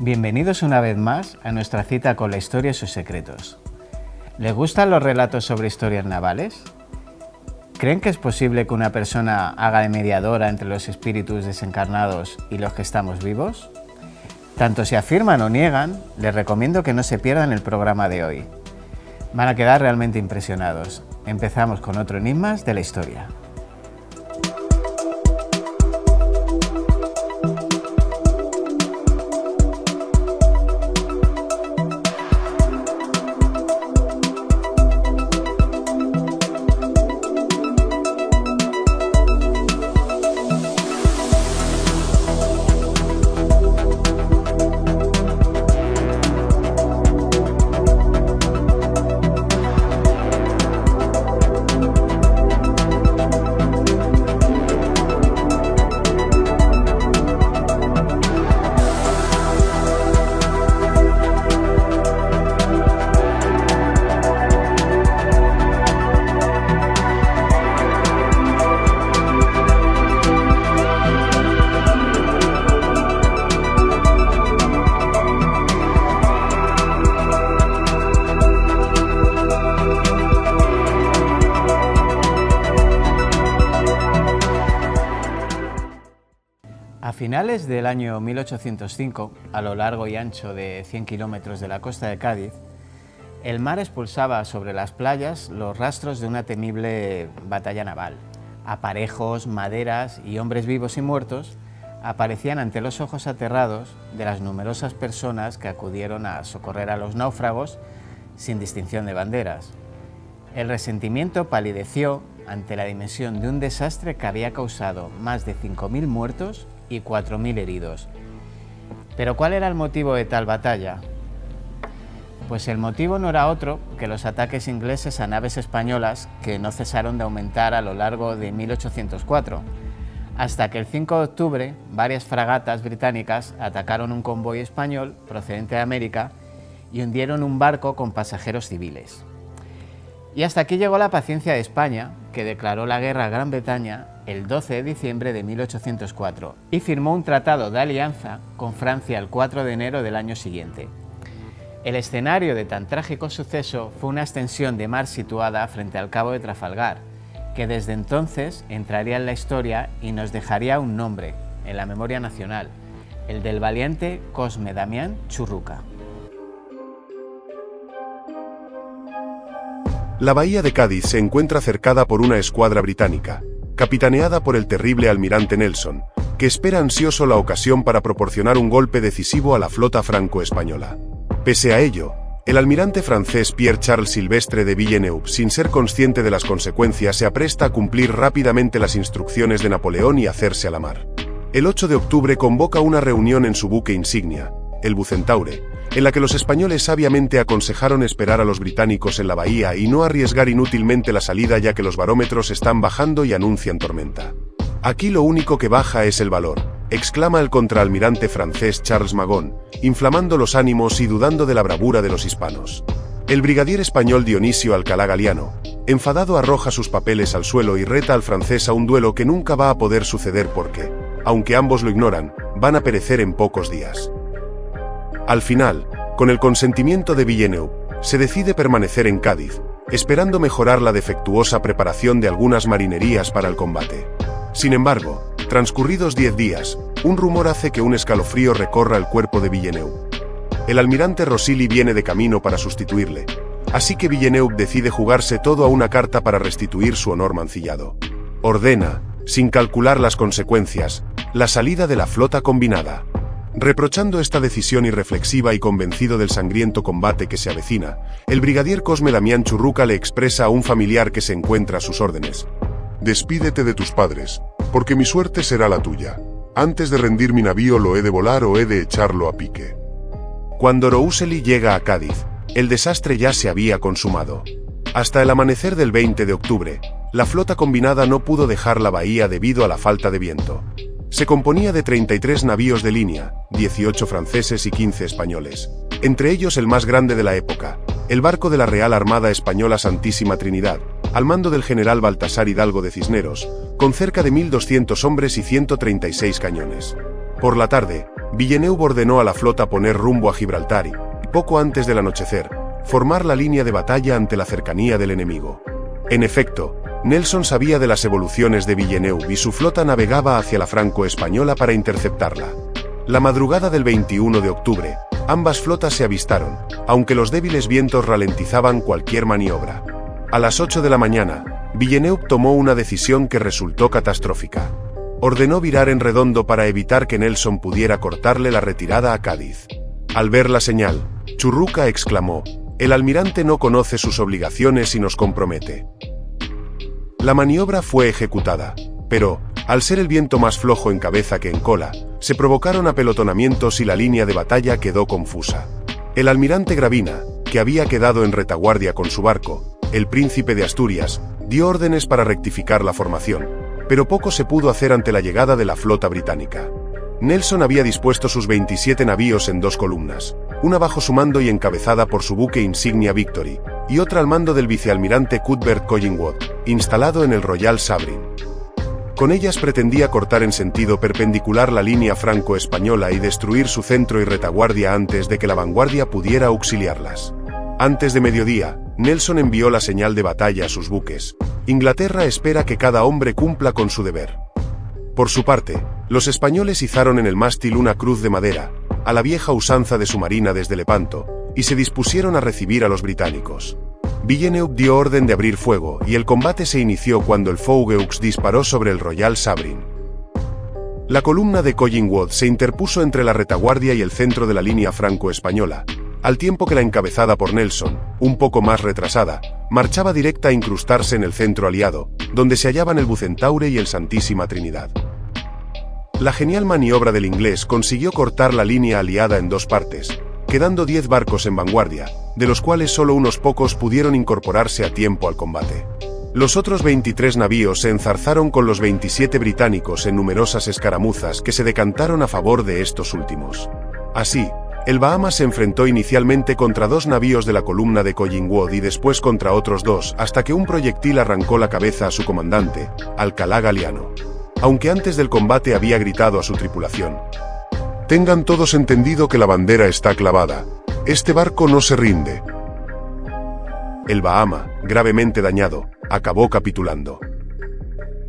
Bienvenidos una vez más a nuestra cita con la historia y sus secretos. ¿Les gustan los relatos sobre historias navales? ¿Creen que es posible que una persona haga de mediadora entre los espíritus desencarnados y los que estamos vivos? Tanto si afirman o niegan, les recomiendo que no se pierdan el programa de hoy. Van a quedar realmente impresionados. Empezamos con otro Enigmas de la historia. A finales del año 1805, a lo largo y ancho de 100 kilómetros de la costa de Cádiz, el mar expulsaba sobre las playas los rastros de una temible batalla naval. Aparejos, maderas y hombres vivos y muertos aparecían ante los ojos aterrados de las numerosas personas que acudieron a socorrer a los náufragos sin distinción de banderas. El resentimiento palideció ante la dimensión de un desastre que había causado más de 5.000 muertos y 4.000 heridos. ¿Pero cuál era el motivo de tal batalla? Pues el motivo no era otro que los ataques ingleses a naves españolas que no cesaron de aumentar a lo largo de 1804, hasta que el 5 de octubre varias fragatas británicas atacaron un convoy español procedente de América y hundieron un barco con pasajeros civiles. Y hasta aquí llegó la paciencia de España, que declaró la guerra a Gran Bretaña el 12 de diciembre de 1804 y firmó un tratado de alianza con Francia el 4 de enero del año siguiente. El escenario de tan trágico suceso fue una extensión de mar situada frente al Cabo de Trafalgar, que desde entonces entraría en la historia y nos dejaría un nombre en la memoria nacional, el del valiente Cosme Damián Churruca. La bahía de Cádiz se encuentra cercada por una escuadra británica, capitaneada por el terrible almirante Nelson, que espera ansioso la ocasión para proporcionar un golpe decisivo a la flota franco-española. Pese a ello, el almirante francés Pierre-Charles Silvestre de Villeneuve, sin ser consciente de las consecuencias, se apresta a cumplir rápidamente las instrucciones de Napoleón y hacerse a la mar. El 8 de octubre convoca una reunión en su buque insignia, el Bucentaure, en la que los españoles sabiamente aconsejaron esperar a los británicos en la bahía y no arriesgar inútilmente la salida, ya que los barómetros están bajando y anuncian tormenta. «Aquí lo único que baja es el valor», exclama el contraalmirante francés Charles Magon, inflamando los ánimos y dudando de la bravura de los hispanos. El brigadier español Dionisio Alcalá Galiano, enfadado, arroja sus papeles al suelo y reta al francés a un duelo que nunca va a poder suceder porque, aunque ambos lo ignoran, van a perecer en pocos días. Al final, con el consentimiento de Villeneuve, se decide permanecer en Cádiz, esperando mejorar la defectuosa preparación de algunas marinerías para el combate. Sin embargo, transcurridos 10 días, un rumor hace que un escalofrío recorra el cuerpo de Villeneuve. El almirante Rosilly viene de camino para sustituirle, así que Villeneuve decide jugarse todo a una carta para restituir su honor mancillado. Ordena, sin calcular las consecuencias, la salida de la flota combinada. Reprochando esta decisión irreflexiva y convencido del sangriento combate que se avecina, el brigadier Cosme Damián Churruca le expresa a un familiar que se encuentra a sus órdenes: «Despídete de tus padres, porque mi suerte será la tuya. Antes de rendir mi navío lo he de volar o he de echarlo a pique». Cuando Rousely llega a Cádiz, el desastre ya se había consumado. Hasta el amanecer del 20 de octubre, la flota combinada no pudo dejar la bahía debido a la falta de viento. Se componía de 33 navíos de línea, 18 franceses y 15 españoles. Entre ellos el más grande de la época, el barco de la Real Armada Española Santísima Trinidad, al mando del general Baltasar Hidalgo de Cisneros, con cerca de 1.200 hombres y 136 cañones. Por la tarde, Villeneuve ordenó a la flota poner rumbo a Gibraltar y, poco antes del anochecer, formar la línea de batalla ante la cercanía del enemigo. En efecto, Nelson sabía de las evoluciones de Villeneuve y su flota navegaba hacia la franco-española para interceptarla. La madrugada del 21 de octubre, ambas flotas se avistaron, aunque los débiles vientos ralentizaban cualquier maniobra. A las 8 de la mañana, Villeneuve tomó una decisión que resultó catastrófica. Ordenó virar en redondo para evitar que Nelson pudiera cortarle la retirada a Cádiz. Al ver la señal, Churruca exclamó: «El almirante no conoce sus obligaciones y nos compromete». La maniobra fue ejecutada, pero, al ser el viento más flojo en cabeza que en cola, se provocaron apelotonamientos y la línea de batalla quedó confusa. El almirante Gravina, que había quedado en retaguardia con su barco, el Príncipe de Asturias, dio órdenes para rectificar la formación, pero poco se pudo hacer ante la llegada de la flota británica. Nelson había dispuesto sus 27 navíos en 2 columnas, una bajo su mando y encabezada por su buque insignia Victory, y otra al mando del vicealmirante Cuthbert Collingwood, instalado en el Royal Sovereign. Con ellas pretendía cortar en sentido perpendicular la línea franco-española y destruir su centro y retaguardia antes de que la vanguardia pudiera auxiliarlas. Antes de mediodía, Nelson envió la señal de batalla a sus buques. Inglaterra espera que cada hombre cumpla con su deber. Por su parte, los españoles izaron en el mástil una cruz de madera, a la vieja usanza de su marina desde Lepanto, y se dispusieron a recibir a los británicos. Villeneuve dio orden de abrir fuego y el combate se inició cuando el Fougueux disparó sobre el Royal Sovereign. La columna de Collingwood se interpuso entre la retaguardia y el centro de la línea franco-española, al tiempo que la encabezada por Nelson, un poco más retrasada, marchaba directa a incrustarse en el centro aliado, donde se hallaban el Bucentaure y el Santísima Trinidad. La genial maniobra del inglés consiguió cortar la línea aliada en 2 partes, quedando 10 barcos en vanguardia, de los cuales solo unos pocos pudieron incorporarse a tiempo al combate. Los otros 23 navíos se enzarzaron con los 27 británicos en numerosas escaramuzas que se decantaron a favor de estos últimos. Así, el Bahamas se enfrentó inicialmente contra 2 navíos de la columna de Collingwood y después contra otros 2 hasta que un proyectil arrancó la cabeza a su comandante, Alcalá Galiano. Aunque antes del combate había gritado a su tripulación: «Tengan todos entendido que la bandera está clavada. Este barco no se rinde». El Bahama, gravemente dañado, acabó capitulando.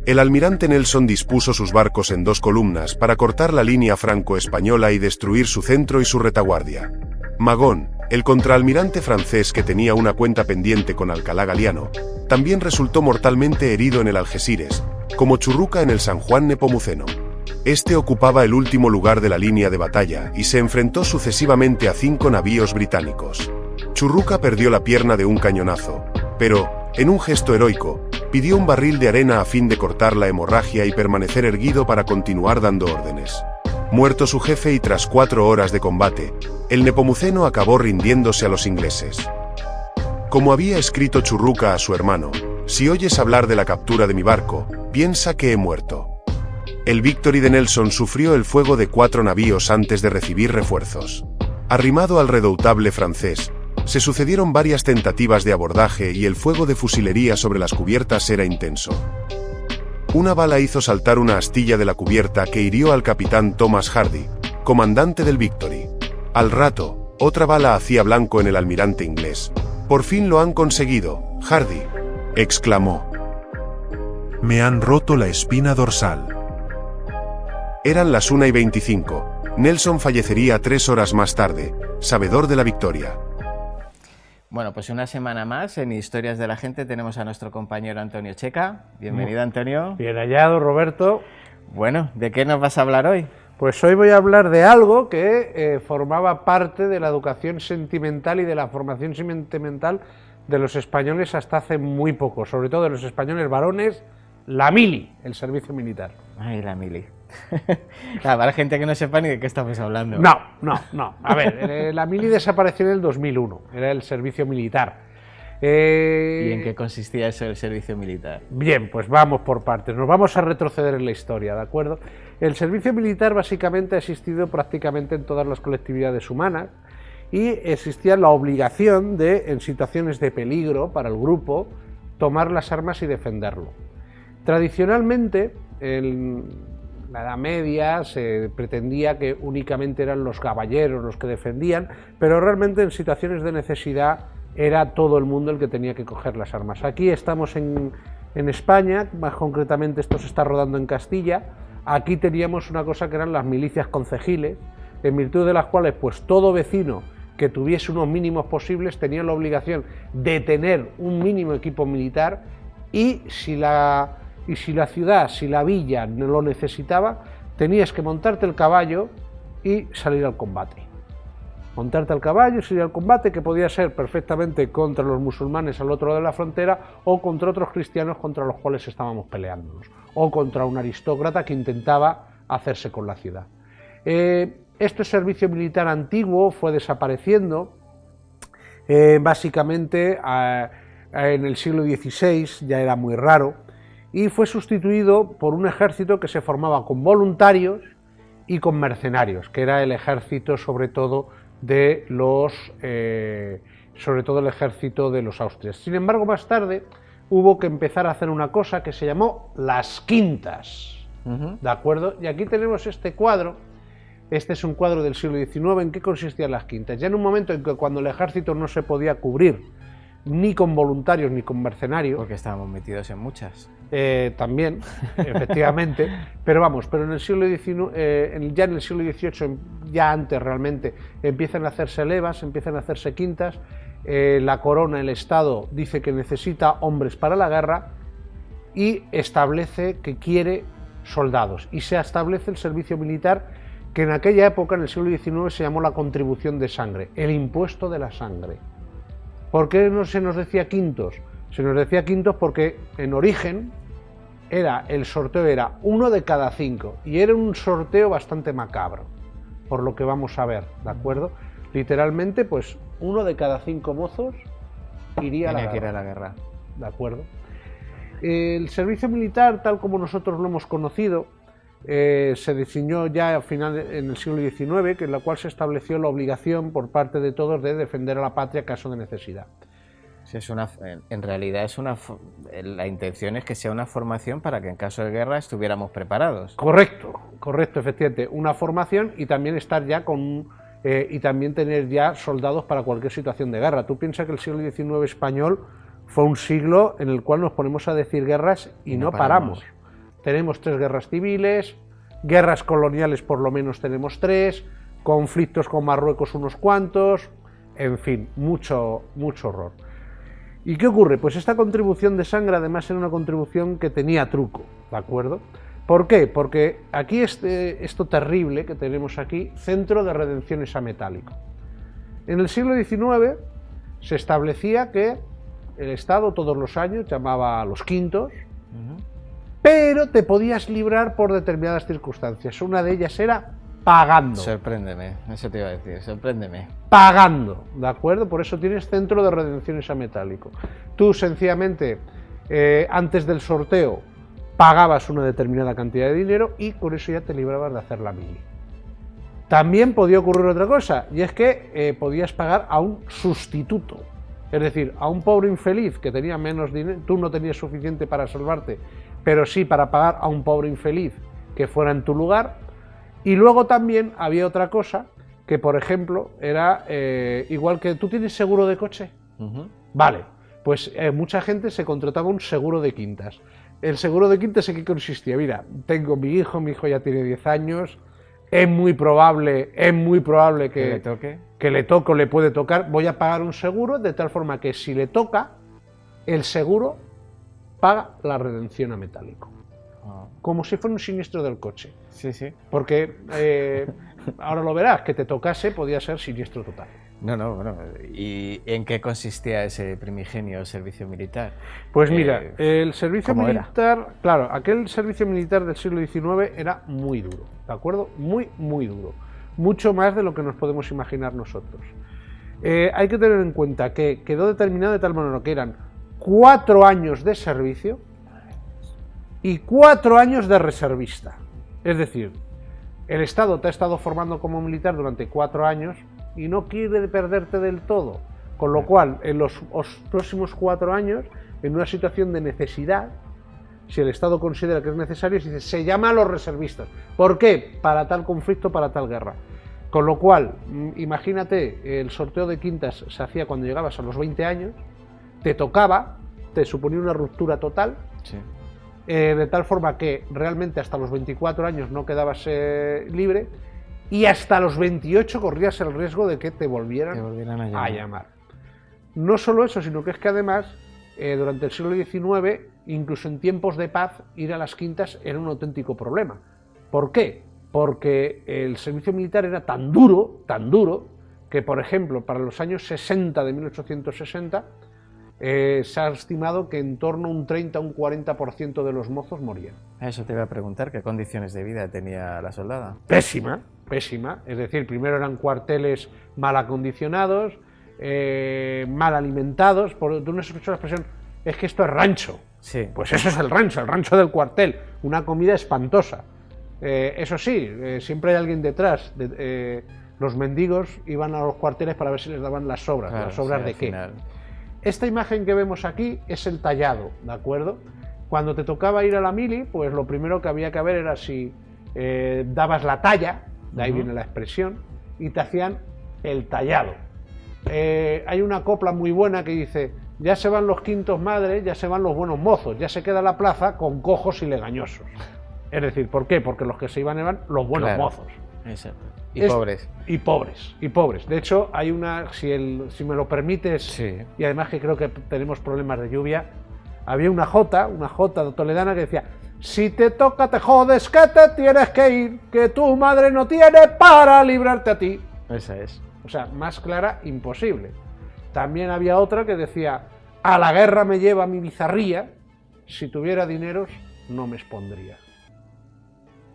El almirante Nelson dispuso sus barcos en 2 columnas para cortar la línea franco-española y destruir su centro y su retaguardia. Magón, el contraalmirante francés que tenía una cuenta pendiente con Alcalá Galiano, también resultó mortalmente herido en el Algeciras, como Churruca en el San Juan Nepomuceno. Este ocupaba el último lugar de la línea de batalla y se enfrentó sucesivamente a 5 navíos británicos. Churruca perdió la pierna de un cañonazo, pero, en un gesto heroico, pidió un barril de arena a fin de cortar la hemorragia y permanecer erguido para continuar dando órdenes. Muerto su jefe y tras 4 horas de combate, el Nepomuceno acabó rindiéndose a los ingleses. Como había escrito Churruca a su hermano: «Si oyes hablar de la captura de mi barco, piensa que he muerto». El Victory de Nelson sufrió el fuego de 4 navíos antes de recibir refuerzos. Arrimado al redoutable francés, se sucedieron varias tentativas de abordaje y el fuego de fusilería sobre las cubiertas era intenso. Una bala hizo saltar una astilla de la cubierta que hirió al capitán Thomas Hardy, comandante del Victory. Al rato, otra bala hacía blanco en el almirante inglés. «Por fin lo han conseguido, Hardy», exclamó. «Me han roto la espina dorsal». Eran las 1:25. Nelson fallecería 3 horas más tarde, sabedor de la victoria. Bueno, pues una semana más en Historias de la Gente tenemos a nuestro compañero Antonio Checa. Bienvenido, Antonio. Bien hallado, Roberto. Bueno, ¿de qué nos vas a hablar hoy? Pues hoy voy a hablar de algo que formaba parte de la educación sentimental y de la formación sentimental de los españoles hasta hace muy poco, sobre todo de los españoles varones, la mili, el servicio militar. Ay, la mili. Para gente que no sepa ni de qué estamos hablando. No. A ver, la mili desapareció en el 2001, era el servicio militar. ¿Y en qué consistía eso del servicio militar? Bien, pues vamos por partes, nos vamos a retroceder en la historia, ¿de acuerdo? El servicio militar básicamente ha existido prácticamente en todas las colectividades humanas y existía la obligación de, en situaciones de peligro para el grupo, tomar las armas y defenderlo. Tradicionalmente, la Edad Media se pretendía que únicamente eran los caballeros los que defendían, pero realmente en situaciones de necesidad era todo el mundo el que tenía que coger las armas. Aquí estamos en España, más concretamente esto se está rodando en Castilla. Aquí teníamos una cosa que eran las milicias concejiles, en virtud de las cuales pues todo vecino que tuviese unos mínimos posibles tenía la obligación de tener un mínimo equipo militar, y si la ciudad, si la villa no lo necesitaba, tenías que montarte el caballo y salir al combate. Montarte al caballo y salir al combate, que podía ser perfectamente contra los musulmanes al otro lado de la frontera, o contra otros cristianos contra los cuales estábamos peleándonos, o contra un aristócrata que intentaba hacerse con la ciudad. Este servicio militar antiguo fue desapareciendo, básicamente en el siglo XVI, ya era muy raro, y fue sustituido por un ejército que se formaba con voluntarios y con mercenarios, que era el ejército sobre todo el ejército de los Austrias. Sin embargo, más tarde hubo que empezar a hacer una cosa que se llamó las quintas, ¿de acuerdo? Y aquí tenemos este cuadro. Este es un cuadro del siglo XIX. ¿En qué consistían las quintas? Ya en un momento en que cuando el ejército no se podía cubrir ni con voluntarios ni con mercenarios, porque estábamos metidos en muchas. También, efectivamente, pero en el siglo XIX, ya en el siglo XVIII, ya antes realmente, empiezan a hacerse levas, empiezan a hacerse quintas. La corona, el Estado, dice que necesita hombres para la guerra y establece que quiere soldados, y se establece el servicio militar, que en aquella época, en el siglo XIX, se llamó la contribución de sangre, el impuesto de la sangre. ¿Por qué no se nos decía quintos? Se nos decía quintos porque en origen el sorteo era 1 de cada 5, y era un sorteo bastante macabro, por lo que vamos a ver, ¿de acuerdo? Literalmente, pues 1 de cada 5 mozos iría a la guerra, ¿de acuerdo? El servicio militar, tal como nosotros lo hemos conocido, se diseñó ya al final en el siglo XIX, que en la cual se estableció la obligación por parte de todos de defender a la patria en caso de necesidad. Sí, en realidad la intención es que sea una formación para que en caso de guerra estuviéramos preparados. Correcto, efectivamente, una formación, y también estar ya y también tener ya soldados para cualquier situación de guerra. Tú piensas que el siglo XIX español fue un siglo en el cual nos ponemos a decir guerras y no paramos. Tenemos 3 guerras civiles, guerras coloniales por lo menos tenemos 3, conflictos con Marruecos unos cuantos, en fin, mucho horror. ¿Y qué ocurre? Pues esta contribución de sangre además era una contribución que tenía truco, ¿de acuerdo? ¿Por qué? Porque aquí esto terrible que tenemos aquí, centro de redenciones a metálico. En el siglo XIX se establecía que el Estado todos los años llamaba a los quintos, pero te podías librar por determinadas circunstancias. Una de ellas era pagando. Sorpréndeme, eso te iba a decir, sorpréndeme. Pagando, ¿de acuerdo? Por eso tienes centro de redenciones a metálico. Tú sencillamente, antes del sorteo, pagabas una determinada cantidad de dinero y con eso ya te librabas de hacer la mili. También podía ocurrir otra cosa, y es que podías pagar a un sustituto. Es decir, a un pobre infeliz que tenía menos dinero, tú no tenías suficiente para salvarte, pero sí para pagar a un pobre infeliz que fuera en tu lugar. Y luego también había otra cosa, que por ejemplo era igual que tú tienes seguro de coche. Vale, pues mucha gente se contrataba un seguro de quintas. El seguro de quintas, ¿en qué consistía? Mira, tengo mi hijo ya tiene 10 años, es muy probable que le toque o le puede tocar, voy a pagar un seguro de tal forma que si le toca, el seguro paga la redención a metálico. Como si fuera un siniestro del coche. Sí, sí. Porque ahora lo verás, que te tocase podía ser siniestro total. Bueno, ¿y en qué consistía ese primigenio servicio militar? Pues mira, el servicio militar, claro, aquel servicio militar del siglo XIX era muy duro, ¿de acuerdo? Muy duro. Mucho más de lo que nos podemos imaginar nosotros. Hay que tener en cuenta que quedó determinado de tal manera que eran 4 años de servicio y 4 años de reservista. Es decir, el Estado te ha estado formando como militar durante 4 años y no quiere perderte del todo, con lo cual en los próximos 4 años, en una situación de necesidad, si el Estado considera que es necesario, se llama a los reservistas. ¿Por qué? Para tal conflicto, para tal guerra. Con lo cual, imagínate, el sorteo de quintas se hacía cuando llegabas a los 20 años, te tocaba, te suponía una ruptura total, Sí. De tal forma que realmente hasta los 24 años no quedabas libre, y hasta los 28 corrías el riesgo de que te volvieran a llamar. No solo eso, sino que es que además, durante el siglo XIX, incluso en tiempos de paz, ir a las quintas era un auténtico problema. ¿Por qué? Porque el servicio militar era tan duro, que, por ejemplo, para los años 60 de 1860, se ha estimado que en torno a un 30 o un 40% de los mozos morían. Eso te iba a preguntar, ¿qué condiciones de vida tenía la soldada? Pésima, pésima. Es decir, primero eran cuarteles mal acondicionados, mal alimentados. Tú no has escuchado la expresión, es que esto es rancho. Sí. Pues eso es el rancho del cuartel. Una comida espantosa. Eso sí, siempre hay alguien detrás. Los mendigos iban a los cuarteles para ver si les daban las sobras. Claro, ¿las sobras sí, de al qué? final. Esta imagen que vemos aquí es el tallado, ¿de acuerdo? Cuando te tocaba ir a la mili, pues lo primero que había que ver era si dabas la talla, de ahí viene la expresión, y te hacían el tallado. Hay una copla muy buena que dice: ya se van los quintos madres, ya se van los buenos mozos, ya se queda la plaza con cojos y legañosos. Es decir, ¿por qué? Porque los que se iban eran los buenos mozos. Exacto. Y pobres. Y pobres. De hecho, hay una, si me lo permites, Sí. y además que creo que tenemos problemas de lluvia, había una jota toledana que decía: si te toca te jodes, que te tienes que ir, que tu madre no tiene para librarte a ti. Esa es. O sea, más clara, imposible. También había otra que decía: a la guerra me lleva mi bizarría, si tuviera dineros no me expondría.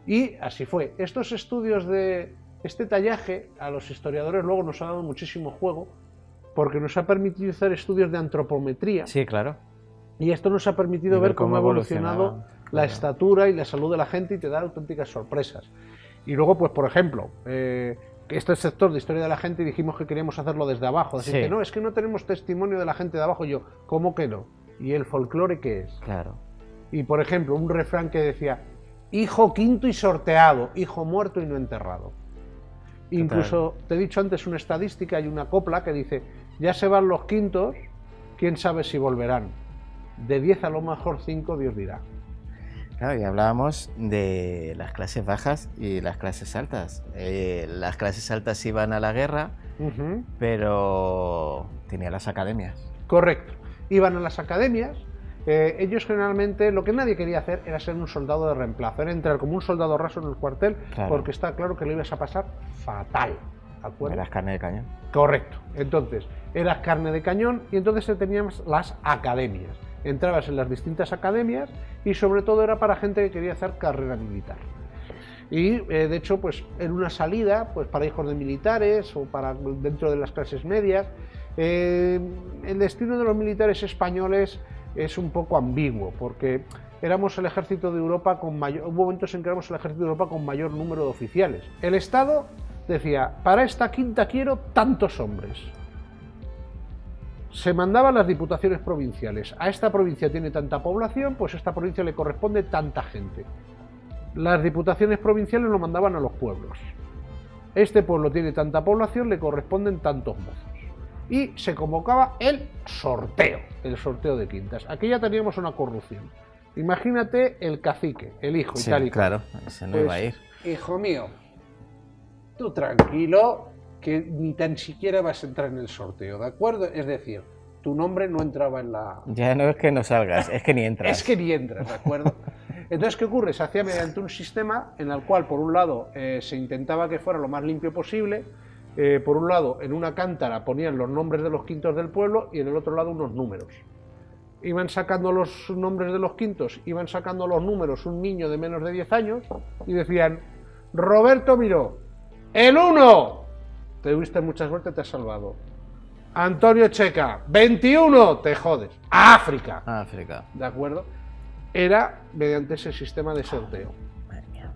Y así fue. Estos estudios de este tallaje a los historiadores luego nos ha dado muchísimo juego, porque nos ha permitido hacer estudios de antropometría. Sí, claro. Y esto nos ha permitido ver cómo ha evolucionado la estatura y la salud de la gente, y te da auténticas sorpresas. Y luego, pues por ejemplo, este sector de historia de la gente, dijimos que queríamos hacerlo desde abajo. Así que no, es que no tenemos testimonio de la gente de abajo. Y yo, ¿cómo que no? ¿Y el folclore qué es? Claro. Y por ejemplo, un refrán que decía: hijo quinto y sorteado, hijo muerto y no enterrado. Total. Incluso, te he dicho antes una estadística, hay una copla que dice: ya se van los quintos, quién sabe si volverán. De 10 a lo mejor 5, Dios dirá. Claro, y hablábamos de las clases bajas y las clases altas. Las clases altas iban a la guerra, pero tenían las academias. Correcto, iban a las academias. Ellos generalmente lo que nadie quería hacer era ser un soldado de reemplazo, era entrar como un soldado raso en el cuartel, claro, porque está claro que lo ibas a pasar fatal. ¿De acuerdo? Eras carne de cañón. Correcto, entonces eras carne de cañón, y entonces teníamos las academias. Entrabas en las distintas academias y sobre todo era para gente que quería hacer carrera militar. Y de hecho, pues en una salida, pues para hijos de militares o para dentro de las clases medias, el destino de los militares españoles es un poco ambiguo, porque éramos el ejército de Europa con mayor, hubo momentos en que éramos el ejército de Europa con mayor número de oficiales. El Estado decía: para esta quinta quiero tantos hombres. Se mandaban las diputaciones provinciales. A esta provincia tiene tanta población, pues a esta provincia le corresponde tanta gente. Las diputaciones provinciales lo mandaban a los pueblos. Este pueblo tiene tanta población, le corresponden tantos mozos. Y se convocaba el sorteo de quintas. Aquí ya teníamos una corrupción. Imagínate el cacique, el hijo, sí, y tal y claro, ese no pues, iba a ir. Hijo mío, tú tranquilo, que ni tan siquiera vas a entrar en el sorteo, ¿de acuerdo? Es decir, tu nombre no entraba en la... Ya no es que no salgas, es que ni entras. Es que ni entras, ¿de acuerdo? Entonces, ¿qué ocurre? Se hacía mediante un sistema en el cual, por un lado, se intentaba que fuera lo más limpio posible. Por un lado, en una cántara ponían los nombres de los quintos del pueblo y en el otro lado unos números. Iban sacando los nombres de los quintos, iban sacando los números un niño de menos de 10 años y decían: Roberto Miró, el 1, te tuviste mucha suerte, te has salvado. Antonio Checa, 21, te jodes. África. África. ¿De acuerdo? Era mediante ese sistema de sorteo. Madre mía.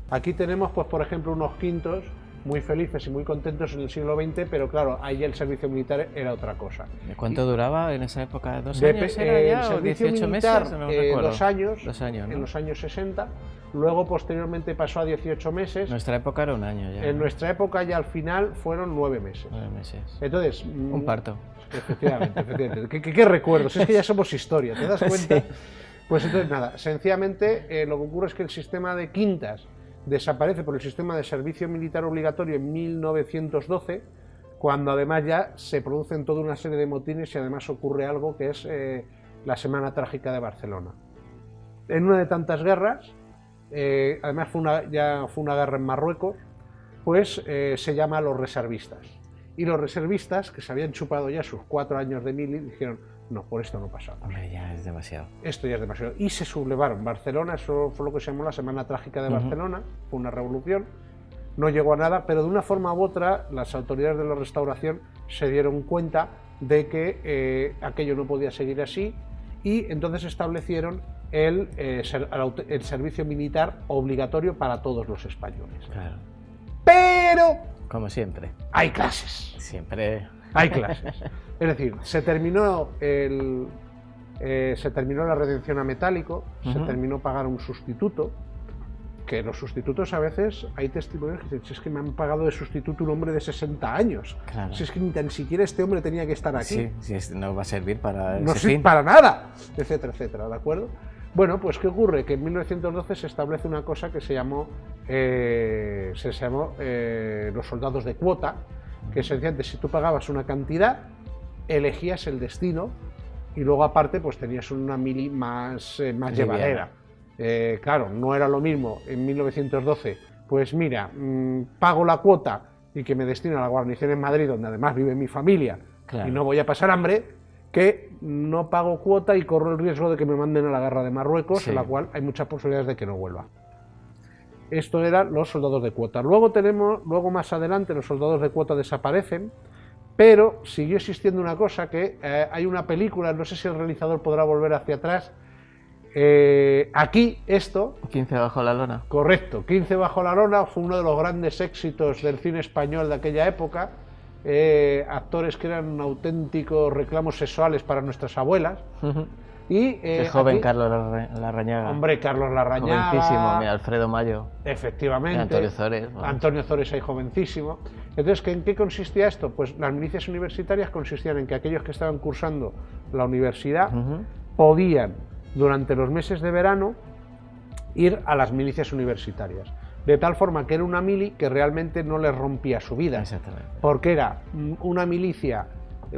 Aquí tenemos, pues por ejemplo, unos quintos muy felices y muy contentos en el siglo XX, pero claro, ahí el servicio militar era otra cosa. ¿Cuánto duraba en esa época? ¿2 años era ya? El servicio 18 militar, meses? No recuerdo. 2 años, 2 años, ¿no? en los años 60, luego posteriormente pasó a 18 meses. Nuestra época era 1 año ya. En nuestra época ya al final fueron 9 meses. 9 meses. Entonces, Un parto. Efectivamente. ¿Qué recuerdos? Es que ya somos historia, ¿te das cuenta? Sí. Pues entonces nada, sencillamente lo que ocurre es que el sistema de quintas desaparece por el sistema de servicio militar obligatorio en 1912, cuando además ya se producen toda una serie de motines y además ocurre algo que es la Semana Trágica de Barcelona. En una de tantas guerras, además fue una guerra en Marruecos, pues se llama los reservistas. Y los reservistas, que se habían chupado ya sus 4 años de mili, dijeron, no, por esto no pasamos. Hombre, ya es demasiado. Esto ya es demasiado. Y se sublevaron. Barcelona, eso fue lo que se llamó la Semana Trágica de Barcelona, fue una revolución, no llegó a nada, pero de una forma u otra las autoridades de la Restauración se dieron cuenta de que aquello no podía seguir así y entonces establecieron el servicio militar obligatorio para todos los españoles. Claro. Pero Como siempre. hay clases. Siempre. Hay clases. Es decir, se terminó la redención a metálico, se terminó pagar un sustituto, que los sustitutos a veces hay testimonios que dicen, si es que me han pagado de sustituto un hombre de 60 años, Claro. si es que ni tan siquiera este hombre tenía que estar aquí, Sí, no va a servir para no ese sirve fin. para nada, etcétera, etcétera, ¿de acuerdo? Bueno, pues ¿qué ocurre? Que en 1912 se establece una cosa que se llamó los soldados de cuota, que sencillamente si tú pagabas una cantidad, elegías el destino y luego aparte pues tenías una mili más llevadera. Claro, no era lo mismo en 1912, pues mira, pago la cuota y que me destino a la guarnición en Madrid, donde además vive mi familia, Claro. y no voy a pasar hambre, que no pago cuota y corro el riesgo de que me manden a la guerra de Marruecos, Sí. en la cual hay muchas posibilidades de que no vuelva. Esto eran los soldados de cuota. Luego más adelante los soldados de cuota desaparecen, pero siguió existiendo una cosa que hay una película, no sé si el realizador podrá volver hacia atrás. Aquí esto, 15 bajo la lona. correcto, 15 bajo la lona, fue uno de los grandes éxitos del cine español de aquella época. Actores que eran auténticos reclamos sexuales para nuestras abuelas. Y, El joven aquí, Carlos Larrañaga. Hombre, Carlos Larrañaga. Jovencísimo, mira, Alfredo Mayo. Efectivamente. Antonio Zores. Bueno. Antonio Zores ahí jovencísimo. Entonces, ¿en qué consistía esto? Pues las milicias universitarias consistían en que aquellos que estaban cursando la universidad podían, durante los meses de verano, ir a las milicias universitarias. De tal forma que era una mili que realmente no les rompía su vida. Exactamente. Porque era una milicia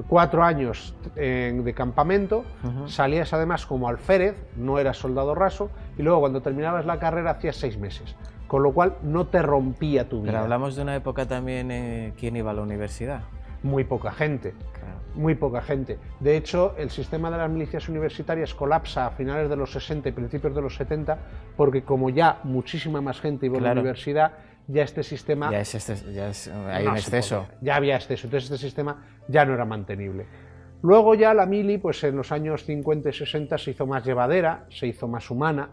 4 años de campamento, salías además como alférez, no eras soldado raso, y luego cuando terminabas la carrera hacías 6 meses, con lo cual no te rompía tu vida. Pero hablamos de una época también, ¿quién iba a la universidad? Muy poca gente, Claro. muy poca gente. De hecho, el sistema de las milicias universitarias colapsa a finales de los 60 y principios de los 70, porque como ya muchísima más gente iba a la Claro. universidad, ya este sistema... Hay no un se exceso. podía. Ya había exceso, entonces este sistema ya no era mantenible. Luego ya la mili, pues en los años 50 y 60 se hizo más llevadera, se hizo más humana.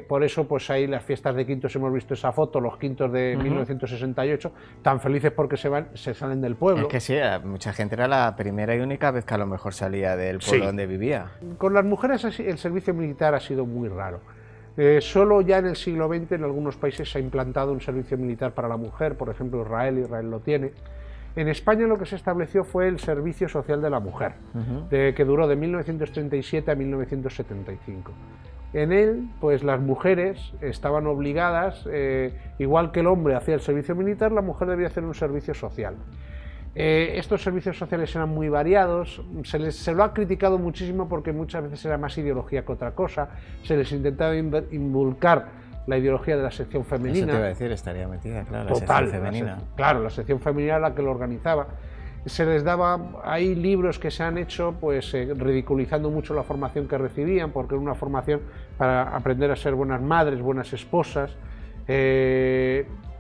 Por eso, pues ahí las fiestas de quintos hemos visto esa foto, los quintos de 1968, tan felices porque se salen del pueblo. Es que sí, mucha gente era la primera y única vez que a lo mejor salía del pueblo Sí. donde vivía. Con las mujeres el servicio militar ha sido muy raro. Solo ya en el siglo XX en algunos países se ha implantado un servicio militar para la mujer, por ejemplo Israel lo tiene. En España lo que se estableció fue el Servicio Social de la Mujer, que duró de 1937 a 1975. En él, pues las mujeres estaban obligadas, igual que el hombre hacía el servicio militar, la mujer debía hacer un servicio social. Estos servicios sociales eran muy variados, se lo ha criticado muchísimo porque muchas veces era más ideología que otra cosa, se les intentaba inculcar la ideología de la sección femenina. Eso te iba a decir, estaría metida, claro, la Total, sección femenina. Claro, la sección femenina era la que lo organizaba. Se les daba, hay libros que se han hecho pues ridiculizando mucho la formación que recibían, porque era una formación para aprender a ser buenas madres, buenas esposas,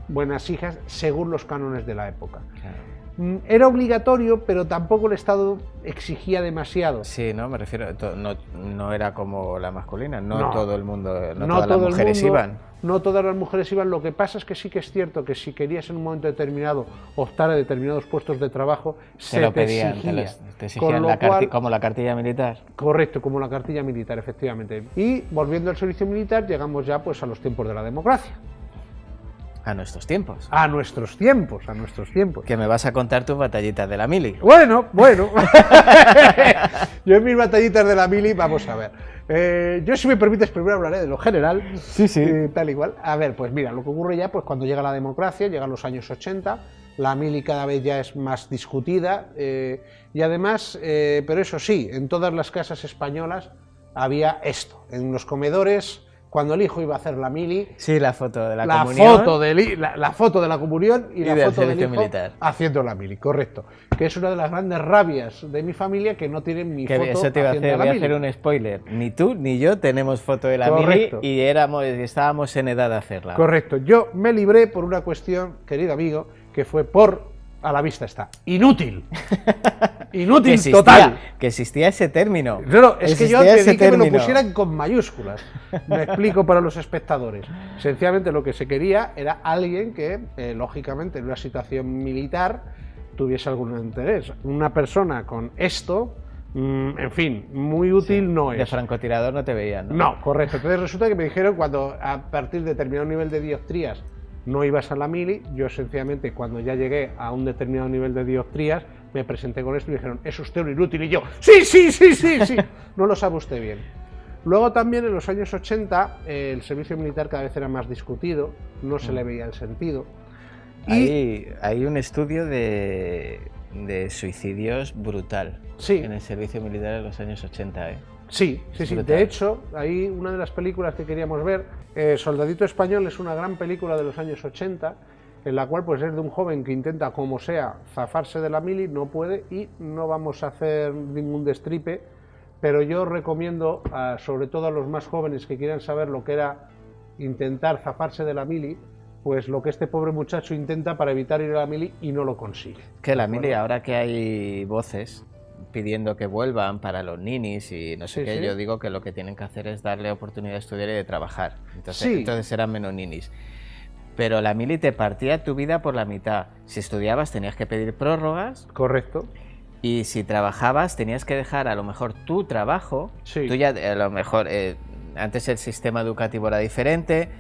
buenas hijas, según los cánones de la época. Claro. Era obligatorio, pero tampoco el Estado exigía demasiado. Sí, no, me refiero, no era como la masculina, no, No. todo el mundo, no No todas las todo el mujeres mundo, iban. No todas las mujeres iban. Lo que pasa es que sí que es cierto que si querías en un momento determinado optar a determinados puestos de trabajo, Se lo pedían, exigía. te exigían Con lo la cual- como la cartilla militar. Correcto, como la cartilla militar, efectivamente. Y volviendo al servicio militar, llegamos ya pues a los tiempos de la democracia. A nuestros tiempos. A nuestros tiempos, a nuestros tiempos. Que me vas a contar tus batallitas de la mili. Bueno. Yo en mis batallitas de la mili, vamos a ver. Yo, si me permites, primero hablaré de lo general. Sí, sí. Tal igual. A ver, pues mira, lo que ocurre ya, pues cuando llega la democracia, llegan los años 80, la mili cada vez ya es más discutida, y además, pero eso sí, en todas las casas españolas había esto, en los comedores. Cuando el hijo iba a hacer la mili, Sí, la foto de la la comunión. foto de la comunión y la del foto del servicio hijo militar. haciendo la mili, correcto. Que es una de las grandes rabias de mi familia, que no tienen mi Que foto eso te iba a haciendo hacer, la voy a mili. hacer un spoiler. Ni tú ni yo tenemos foto de la Correcto. mili y estábamos en edad de hacerla. Correcto. Yo me libré por una cuestión, querido amigo, que fue a la vista está, inútil. Inútil total. Que existía ese término. No, es que yo Existía ese pedí que me lo término. pusieran con mayúsculas. Me explico para los espectadores. Sencillamente lo que se quería era alguien que, lógicamente, en una situación militar tuviese algún interés. Una persona con esto, en fin, muy útil no es. De francotirador no te veían, ¿no? No, correcto. Entonces resulta que me dijeron cuando a partir de determinado nivel de dioptrías no ibas a la mili, yo sencillamente cuando ya llegué a un determinado nivel de dioptrías me presenté con esto y me dijeron, es usted un inútil, y yo, sí, no lo sabe usted bien. Luego también en los años 80 el servicio militar cada vez era más discutido, no se le veía el sentido. Hay un estudio de suicidios brutal Sí. en el servicio militar en los años 80, ¿eh? Sí. Brutal. De hecho, ahí una de las películas que queríamos ver, Soldadito Español, es una gran película de los años 80, en la cual pues es de un joven que intenta, como sea, zafarse de la mili, no puede, y no vamos a hacer ningún destripe, pero yo recomiendo, sobre todo a los más jóvenes que quieran saber lo que era intentar zafarse de la mili, pues lo que este pobre muchacho intenta para evitar ir a la mili y no lo consigue. Que la ¿De mili, acuerdo? ahora que hay voces pidiendo que vuelvan para los ninis y no sé Sí, qué, sí. yo digo que lo que tienen que hacer es darle oportunidad de estudiar y de trabajar. Sí. Entonces serán menos ninis. Pero la mili te partía tu vida por la mitad. Si estudiabas tenías que pedir prórrogas Correcto. y si trabajabas tenías que dejar a lo mejor tu trabajo. Sí. Tú ya a lo mejor, antes el sistema educativo era diferente,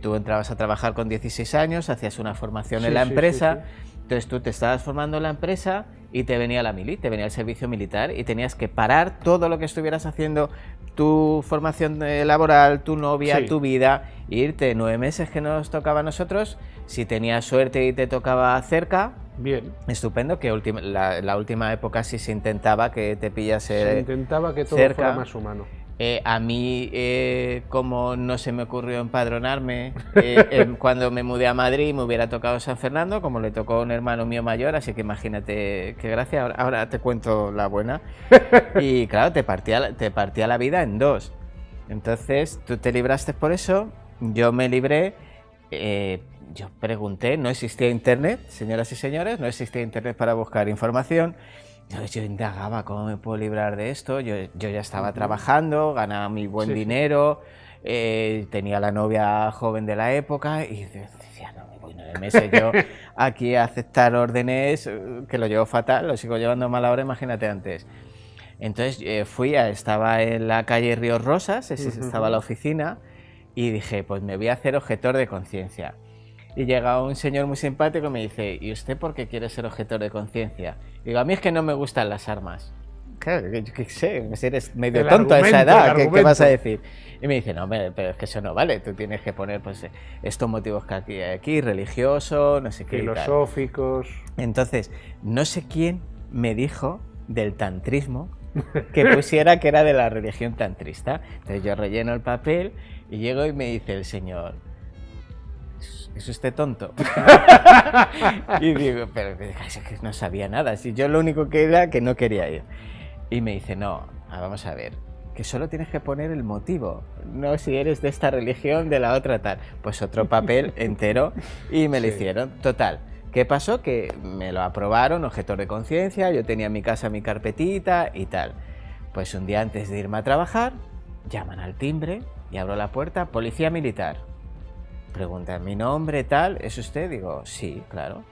tú entrabas a trabajar con 16 años, hacías una formación Sí, en la sí, empresa, sí, entonces tú te estabas formando en la empresa y te venía la mili, te venía el servicio militar y tenías que parar todo lo que estuvieras haciendo, tu formación laboral, tu novia, Sí. tu vida, e irte 9 meses que nos tocaba a nosotros. Si tenías suerte y te tocaba cerca, Bien. estupendo, que la última época sí se intentaba que te Se pillase intentaba que todo cerca. fuera más humano. A mí, como no se me ocurrió empadronarme, cuando me mudé a Madrid me hubiera tocado San Fernando, como le tocó a un hermano mío mayor, así que imagínate qué gracia. Ahora te cuento la buena. Y claro, te partía la vida en dos. Entonces, tú te libraste por eso, yo me libré. Yo pregunté, no existía internet, señoras y señores, no existía internet para buscar información. Yo indagaba cómo me puedo librar de esto. Yo ya estaba trabajando, ganaba mi buen Sí, sí. dinero, tenía la novia joven de la época y decía, no, me voy 9 meses yo aquí a aceptar órdenes, que lo llevo fatal, lo sigo llevando mal ahora, imagínate antes. Entonces estaba en la calle Ríos Rosas, estaba la oficina, y dije, pues me voy a hacer objetor de conciencia. Y llega un señor muy simpático y me dice, ¿y usted por qué quiere ser objetor de conciencia? Digo, a mí es que no me gustan las armas. Claro, yo qué sé, si eres medio El tonto a esa argumento, edad, el ¿qué vas a argumento. decir? Y me dice, no, hombre, pero es que eso no vale, tú tienes que poner pues estos motivos que hay aquí, religioso, no sé qué y tal. Filosóficos. Entonces, no sé quién me dijo del tantrismo que pusiera que era de la religión tantrista. Entonces yo relleno el papel y llego y me dice el señor, ¿es usted tonto? Y digo, pero es que no sabía nada, si yo lo único que era que no quería ir. Y me dice, no, vamos a ver, que solo tienes que poner el motivo, no si eres de esta religión, de la otra tal. Pues otro papel entero y me lo Sí. hicieron. Total, ¿Qué pasó? Que me lo aprobaron, objetor de conciencia, yo tenía en mi casa mi carpetita y tal. Pues un día antes de irme a trabajar, llaman al timbre y abro la puerta, policía militar. Preguntan, ¿mi nombre tal? ¿Es usted? Digo, sí, claro.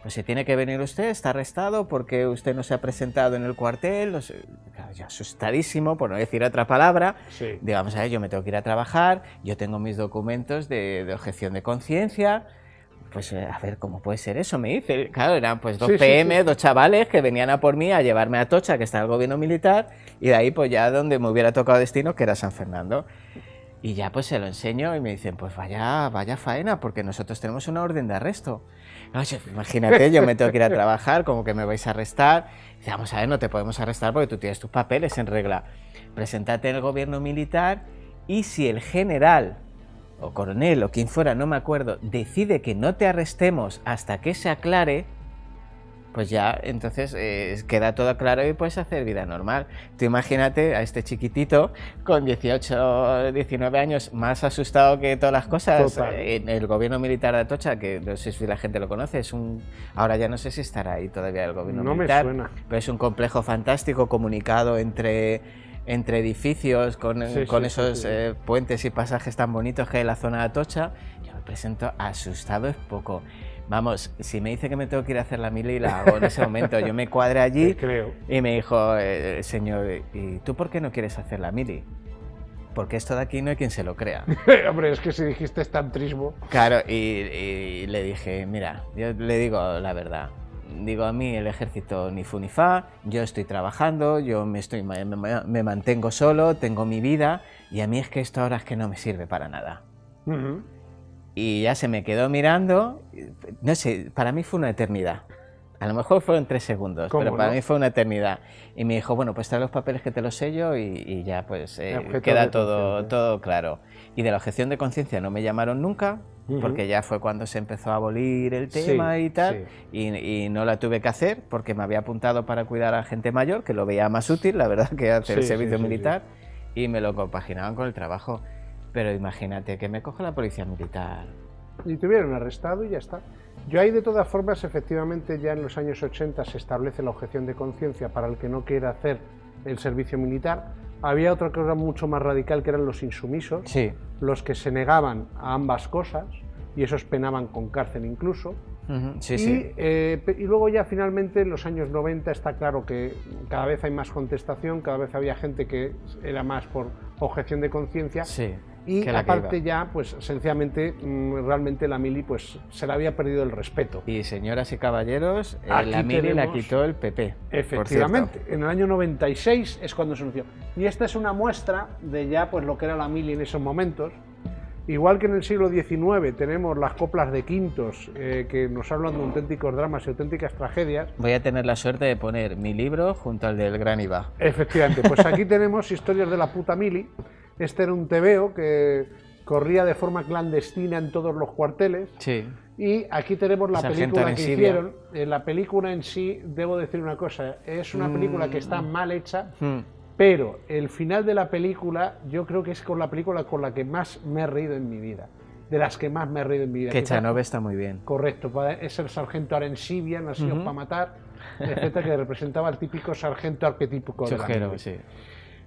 Pues se tiene que venir usted, está arrestado porque usted no se ha presentado en el cuartel. No sé. Claro, yo asustadísimo, por no decir otra palabra. Sí. Digo, vamos a ver, yo me tengo que ir a trabajar, yo tengo mis documentos de objeción de conciencia. Pues a ver, ¿cómo puede ser eso? Me dice. Claro, eran pues dos PM, dos chavales que venían a por mí a llevarme a Atocha, que está el gobierno militar, y de ahí pues ya donde me hubiera tocado destino, que era San Fernando. Y ya pues se lo enseño y me dicen, pues vaya faena, porque nosotros tenemos una orden de arresto. Oye, imagínate, yo me tengo que ir a trabajar, como que me vais a arrestar. Dice, vamos a ver, no te podemos arrestar porque tú tienes tus papeles en regla. Preséntate en el gobierno militar y si el general o coronel o quien fuera, no me acuerdo, decide que no te arrestemos hasta que se aclare, pues ya entonces queda todo claro y puedes hacer vida normal. Tú imagínate a este chiquitito con 18, 19 años, más asustado que todas las cosas. En el gobierno militar de Atocha, que no sé si la gente lo conoce, ahora ya no sé si estará ahí todavía el gobierno militar. No me suena. Pero es un complejo fantástico comunicado entre edificios con esos puentes y pasajes tan bonitos que hay en la zona de Atocha. Yo me presento asustado, es poco. Vamos, si me dice que me tengo que ir a hacer la mili, la hago en ese momento. Yo me cuadré allí y me dijo, señor, ¿y tú por qué no quieres hacer la mili? Porque esto de aquí no hay quien se lo crea. Hombre, es que si dijiste tantrismo. Claro, y le dije, mira, yo le digo la verdad. Digo, a mí el ejército ni fu ni fa, yo estoy trabajando, yo me mantengo solo, tengo mi vida, y a mí es que esto ahora es que no me sirve para nada. Y ya se me quedó mirando, no sé, para mí fue una eternidad. A lo mejor fueron 3 segundos, pero para mí fue una eternidad. Y me dijo, bueno, pues trae los papeles que te los sello y ya pues queda todo claro. Y de la objeción de conciencia no me llamaron nunca, porque ya fue cuando se empezó a abolir el tema y tal, y no la tuve que hacer porque me había apuntado para cuidar a gente mayor, que lo veía más útil, la verdad, que hacer el servicio militar, y me lo compaginaban con el trabajo. Pero imagínate que me coge la policía militar. Y te hubieran arrestado y ya está. Yo ahí de todas formas, efectivamente, ya en los años 80 se establece la objeción de conciencia para el que no quiera hacer el servicio militar. Había otra cosa mucho más radical que eran los insumisos, los que se negaban a ambas cosas, y esos penaban con cárcel incluso. Y luego ya finalmente en los años 90 está claro que cada vez hay más contestación, cada vez había gente que era más por objeción de conciencia. Y aparte ya, pues sencillamente, realmente la mili pues se le había perdido el respeto. Y señoras y caballeros, la mili la quitó el PP. Efectivamente, en el año 96 es cuando se anunció. Y esta es una muestra de ya pues lo que era la mili en esos momentos. Igual que en el siglo XIX tenemos las coplas de quintos que nos hablan de auténticos dramas y auténticas tragedias. Voy a tener la suerte de poner mi libro junto al del Gran Iba. Efectivamente, pues aquí tenemos historias de la puta mili. Este era un tebeo que corría de forma clandestina en todos los cuarteles. Y aquí tenemos la película que hicieron. La película en sí, debo decir una cosa, es una película que está mal hecha. Pero el final de la película, yo creo que es con la película con la que más me he reído en mi vida. De las que más me he reído en mi vida. Que Chanove está muy bien. Correcto, es el sargento Arensivian, nacido para matar, etcétera, que representaba al típico sargento arquetípico de la mili.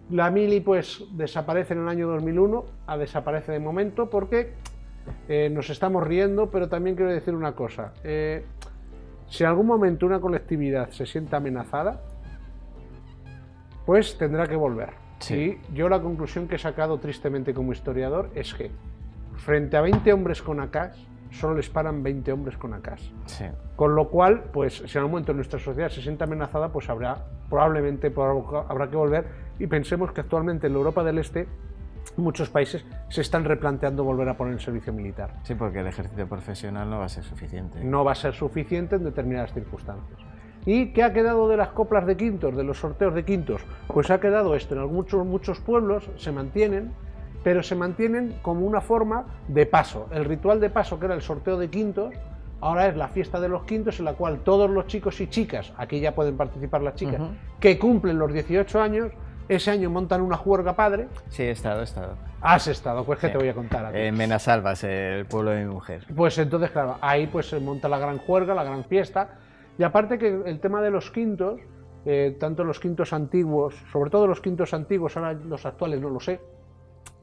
La mili pues desaparece en el año 2001, desaparece de momento porque nos estamos riendo, pero también quiero decir una cosa. Si en algún momento una colectividad se siente amenazada, pues tendrá que volver. Y yo la conclusión que he sacado tristemente como historiador es que frente a 20 hombres con AKs, solo les paran 20 hombres con AKs. Con lo cual, pues si en algún momento nuestra sociedad se siente amenazada, pues probablemente habrá que volver. Y pensemos que actualmente en la Europa del Este muchos países se están replanteando volver a poner el servicio militar. Sí, porque el ejército profesional no va a ser suficiente. No va a ser suficiente en determinadas circunstancias. ¿Y qué ha quedado de las coplas de quintos, de los sorteos de quintos? Pues ha quedado esto. En muchos pueblos se mantienen, pero se mantienen como una forma de paso. El ritual de paso, que era el sorteo de quintos, ahora es la fiesta de los quintos, en la cual todos los chicos y chicas, aquí ya pueden participar las chicas, que cumplen los 18 años, Ese año montan una juerga padre. Sí, he estado. Has estado, pues que Sí. te voy a contar a ti. En Menasalvas, el pueblo de mi mujer. Pues entonces, claro, ahí pues se monta la gran juerga, la gran fiesta. Y aparte que el tema de los quintos, tanto los quintos antiguos, sobre todo los quintos antiguos, ahora los actuales no lo sé,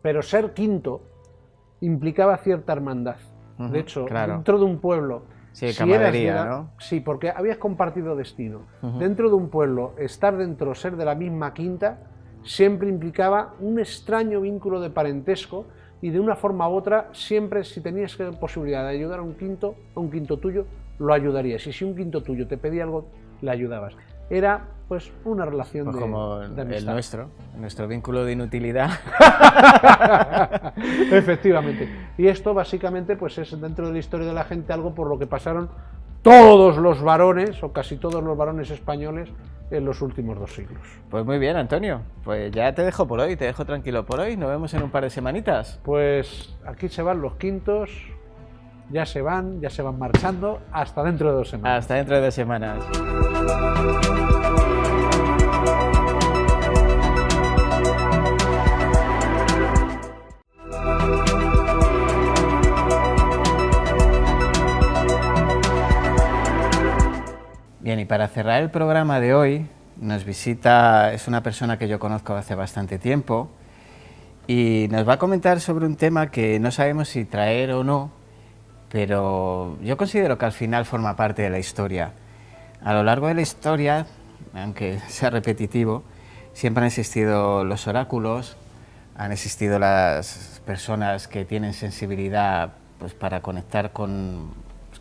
pero ser quinto implicaba cierta hermandad. De hecho, claro. dentro de un pueblo, Sí, eras camaradería, de ¿no? Sí, porque habías compartido destino. Dentro de un pueblo, estar dentro, ser de la misma quinta, siempre implicaba un extraño vínculo de parentesco y de una forma u otra, siempre si tenías posibilidad de ayudar a un quinto tuyo, lo ayudarías. Y si un quinto tuyo te pedía algo, le ayudabas. Era pues una relación Pues como de amistad. nuestro vínculo de inutilidad. Efectivamente. Y esto básicamente pues es dentro de la historia de la gente algo por lo que pasaron todos los varones, o casi todos los varones españoles, en los últimos 2 siglos. Pues muy bien, Antonio. Pues ya te dejo por hoy, te dejo tranquilo por hoy. Nos vemos en un par de semanitas. Pues aquí se van los quintos, ya se van marchando, hasta dentro de 2 semanas. Hasta dentro de 2 semanas. Bien, y para cerrar el programa de hoy, nos visita, es una persona que yo conozco hace bastante tiempo, y nos va a comentar sobre un tema que no sabemos si traer o no, pero yo considero que al final forma parte de la historia. A lo largo de la historia, aunque sea repetitivo, siempre han existido los oráculos, han existido las personas que tienen sensibilidad pues, para conectar con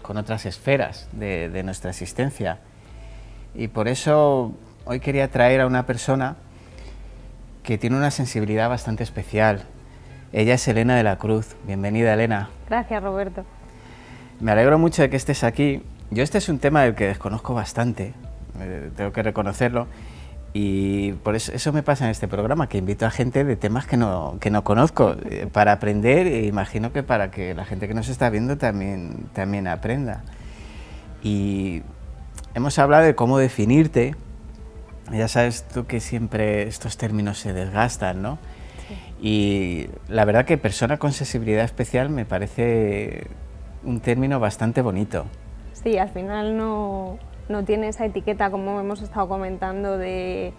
otras esferas de nuestra existencia. Y por eso hoy quería traer a una persona que tiene una sensibilidad bastante especial. Ella es Elena de la Cruz. Bienvenida, Elena. Gracias, Roberto. Me alegro mucho de que estés aquí. Yo este es un tema del que desconozco bastante, tengo que reconocerlo, y por eso me pasa en este programa, que invito a gente de temas que no conozco, para aprender, e imagino que para que la gente que nos está viendo también aprenda. Y hemos hablado de cómo definirte. Ya sabes tú que siempre estos términos se desgastan, ¿no? Sí. Y la verdad que persona con sensibilidad especial me parece un término bastante bonito. Sí, al final no tiene esa etiqueta, como hemos estado comentando, de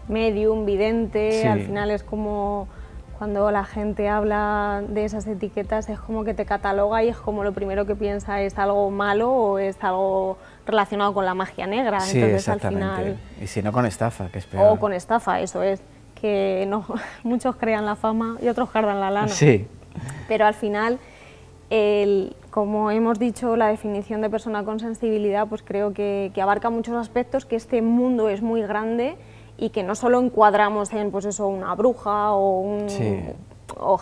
medium, vidente. Sí. Al final es como cuando la gente habla de esas etiquetas, es como que te cataloga y es como lo primero que piensa es algo malo o es algo relacionado con la magia negra. Sí, entonces, exactamente. Al final, y si no, con estafa, que es peor. O con estafa, eso es. Que no, muchos crean la fama y otros cardan la lana. Sí. Pero al final, como hemos dicho, la definición de persona con sensibilidad, pues creo que abarca muchos aspectos, que este mundo es muy grande y que no solo encuadramos en pues eso, una bruja o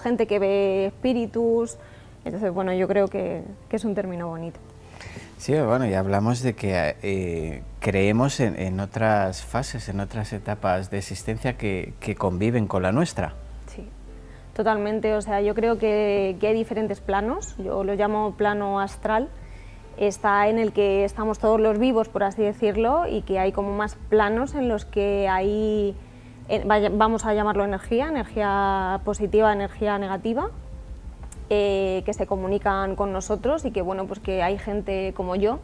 gente que ve espíritus. Entonces, bueno, yo creo que es un término bonito. Sí, bueno, y hablamos de que creemos en otras fases, en otras etapas de existencia que conviven con la nuestra. Sí, totalmente. O sea, yo creo que hay diferentes planos. Yo lo llamo plano astral. Está en el que estamos todos los vivos, por así decirlo, y que hay como más planos en los que hay, vamos a llamarlo energía positiva, energía negativa, que se comunican con nosotros y que, bueno, pues que hay gente como yo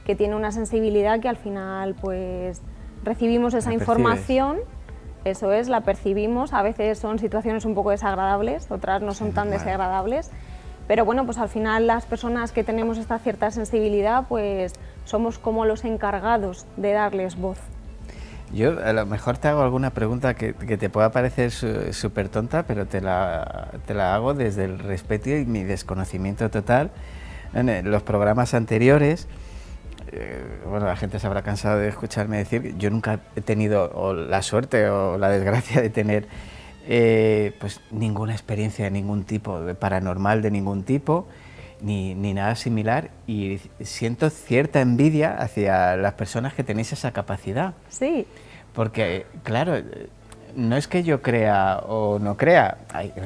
que tiene una sensibilidad que al final pues recibimos esa información, eso es, la percibimos, a veces son situaciones un poco desagradables, otras no son tan desagradables. Pero bueno, pues al final las personas que tenemos esta cierta sensibilidad, pues somos como los encargados de darles voz. Yo a lo mejor te hago alguna pregunta que te pueda parecer súper tonta, pero te la hago desde el respeto y mi desconocimiento total. En los programas anteriores, bueno, la gente se habrá cansado de escucharme decir, yo nunca he tenido o la suerte o la desgracia de tener pues ninguna experiencia de ningún tipo, de paranormal de ningún tipo, ni nada similar, y siento cierta envidia hacia las personas que tenéis esa capacidad. Sí. Porque, claro, no es que yo crea o no crea,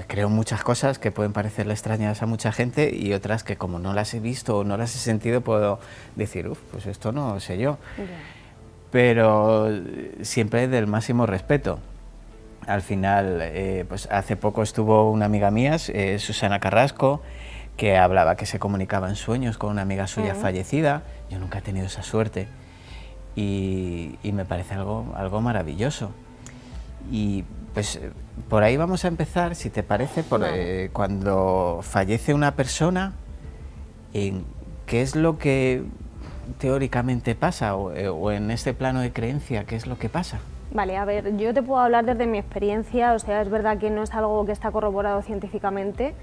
creo muchas cosas que pueden parecerle extrañas a mucha gente y otras que como no las he visto o no las he sentido puedo decir, pues esto no sé yo. Yeah. Pero siempre del máximo respeto. al final, pues hace poco estuvo una amiga mía, Susana Carrasco, que hablaba que se comunicaba en sueños con una amiga suya fallecida. Yo nunca he tenido esa suerte y me parece algo maravilloso. Y pues por ahí vamos a empezar, si te parece, cuando fallece una persona, ¿qué es lo que teóricamente pasa o en este plano de creencia, qué es lo que pasa? Vale, a ver, yo te puedo hablar desde mi experiencia, o sea, es verdad que no es algo que está corroborado científicamente,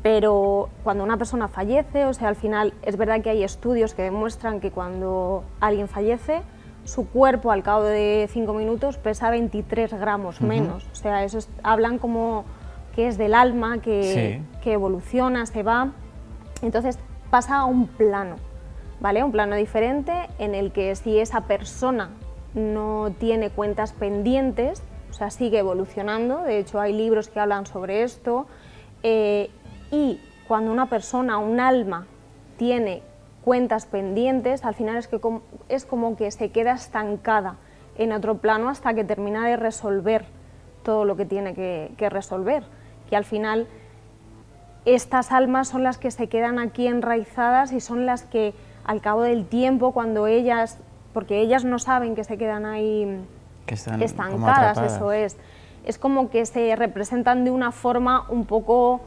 pero cuando una persona fallece, o sea, al final es verdad que hay estudios que demuestran que cuando alguien fallece, su cuerpo al cabo de 5 minutos pesa 23 gramos menos, o sea, eso hablan como que es del alma, que evoluciona, se va, entonces pasa a un plano, ¿vale? Un plano diferente en el que si esa persona no tiene cuentas pendientes, o sea, sigue evolucionando, de hecho hay libros que hablan sobre esto, y cuando una persona, un alma, tiene cuentas pendientes, al final es como que se queda estancada en otro plano hasta que termina de resolver todo lo que tiene que resolver, que al final estas almas son las que se quedan aquí enraizadas y son las que al cabo del tiempo, cuando ellas, porque ellas no saben que se quedan ahí que están estancadas, eso es como que se representan de una forma un poco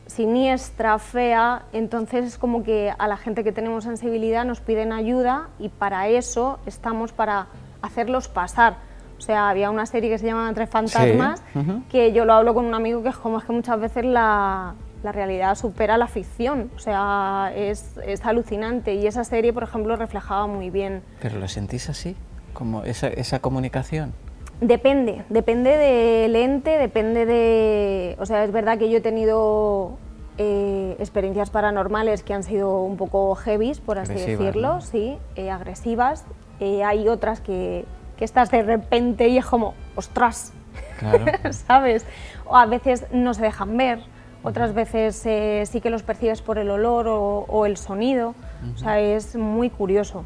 siniestra, fea, entonces es como que a la gente que tenemos sensibilidad nos piden ayuda y para eso estamos, para hacerlos pasar. O sea, había una serie que se llama Entre fantasmas, que yo lo hablo con un amigo, que es como es que muchas veces la realidad supera la ficción, o sea, es alucinante, y esa serie, por ejemplo, reflejaba muy bien. ¿Pero lo sentís así? ¿Como esa comunicación? Depende del ente, depende de... O sea, es verdad que yo he tenido experiencias paranormales que han sido un poco heavies, por así decirlo, ¿no? Sí, agresivas. Hay otras que estás de repente y es como, ¡ostras! Claro. ¿Sabes? O a veces no se dejan ver, otras veces sí que los percibes por el olor o el sonido, o sea, es muy curioso.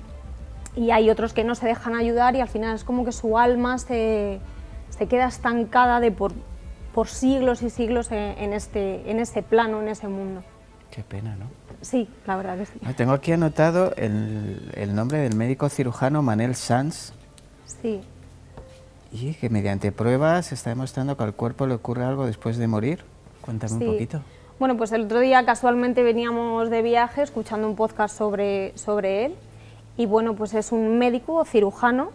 Y hay otros que no se dejan ayudar y al final es como que su alma se queda estancada por siglos y siglos en ese plano, en ese mundo. Qué pena, ¿no? Sí, la verdad que sí. Tengo aquí anotado el nombre del médico cirujano Manel Sanz. Sí. Y que mediante pruebas está demostrando que al cuerpo le ocurre algo después de morir. Cuéntame un poquito. Bueno, pues el otro día casualmente veníamos de viaje escuchando un podcast sobre él. Y bueno, pues es un médico cirujano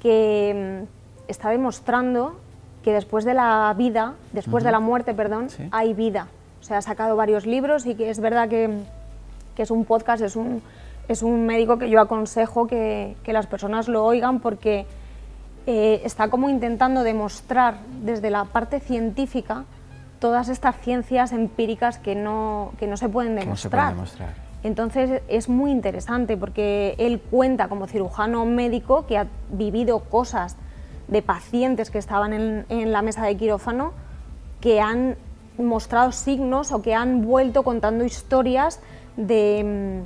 que está demostrando que después de la vida, después de la muerte, perdón, hay vida. O sea, ha sacado varios libros y que es verdad que es un podcast, es un médico que yo aconsejo que las personas lo oigan porque está como intentando demostrar desde la parte científica todas estas ciencias empíricas que no se pueden demostrar. Entonces es muy interesante porque él cuenta como cirujano médico que ha vivido cosas de pacientes que estaban en la mesa de quirófano que han mostrado signos o que han vuelto contando historias de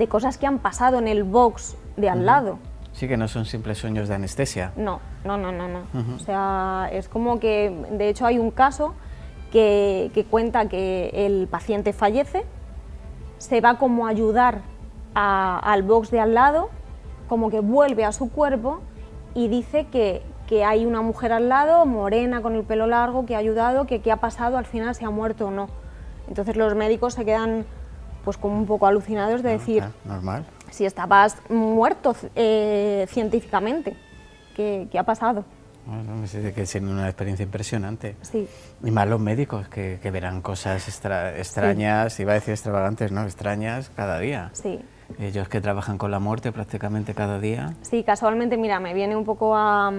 cosas que han pasado en el box de al lado. Sí, que no son simples sueños de anestesia. No. O sea, es como que, de hecho hay un caso que cuenta que el paciente fallece, se va como a ayudar al box de al lado, como que vuelve a su cuerpo y dice que hay una mujer al lado, morena, con el pelo largo, que ha ayudado, que qué ha pasado, al final si ha muerto o no. Entonces los médicos se quedan pues como un poco alucinados de decir, normal. Si estabas muerto científicamente, ¿qué ha pasado? Bueno, me dice que es una experiencia impresionante. Sí. Y más los médicos que verán cosas extrañas, iba a decir extravagantes, no, extrañas cada día. Sí. Ellos que trabajan con la muerte prácticamente cada día. Sí, casualmente, mira, me viene un poco a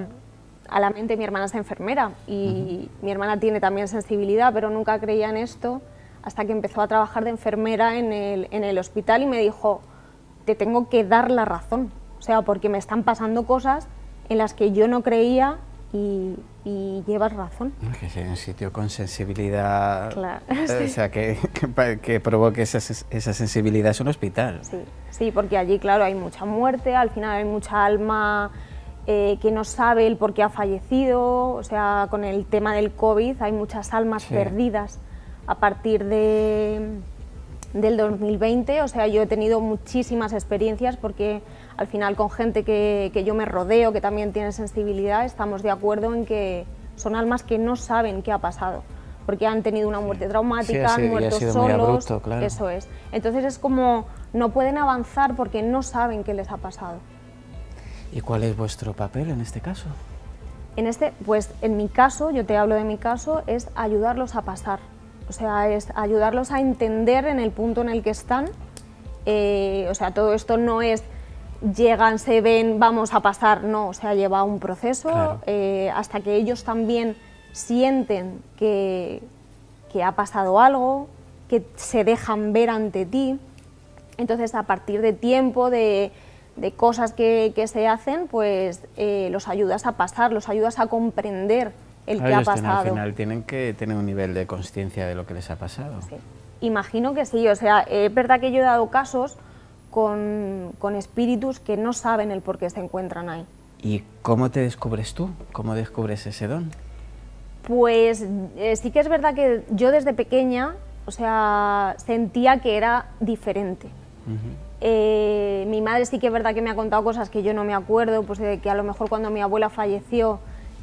la mente, mi hermana es enfermera y mi hermana tiene también sensibilidad, pero nunca creía en esto hasta que empezó a trabajar de enfermera en el hospital y me dijo, te tengo que dar la razón, o sea, porque me están pasando cosas en las que yo no creía y llevas razón. Que sea un sitio con sensibilidad, claro, o sea, que provoque esa sensibilidad es un hospital. Sí, porque allí, claro, hay mucha muerte, al final hay mucha alma que no sabe el por qué ha fallecido. O sea, con el tema del COVID hay muchas almas perdidas a partir del 2020. O sea, yo he tenido muchísimas experiencias porque al final con gente que yo me rodeo, que también tiene sensibilidad, estamos de acuerdo en que son almas que no saben qué ha pasado, porque han tenido una muerte traumática, han muerto solos, abrupto, claro. Eso es. Entonces es como no pueden avanzar porque no saben qué les ha pasado. ¿Y cuál es vuestro papel en este caso? Pues en mi caso, yo te hablo de mi caso, es ayudarlos a pasar. O sea, es ayudarlos a entender en el punto en el que están. O sea, todo esto no es llegan, se ven, vamos a pasar, no, o sea, lleva un proceso, claro. Hasta que ellos también sienten que ha pasado algo, que se dejan ver ante ti. Entonces, a partir de tiempo, de cosas que se hacen, pues los ayudas a pasar, los ayudas a comprender el que ha pasado. Al final tienen que tener un nivel de consciencia de lo que les ha pasado. Sí. Imagino que sí, o sea, es verdad que yo he dado casos con espíritus que no saben el por qué se encuentran ahí. ¿Y cómo te descubres tú? ¿Cómo descubres ese don? Pues sí que es verdad que yo desde pequeña, o sea, sentía que era diferente. Mi madre sí que es verdad que me ha contado cosas que yo no me acuerdo, pues de que a lo mejor cuando mi abuela falleció,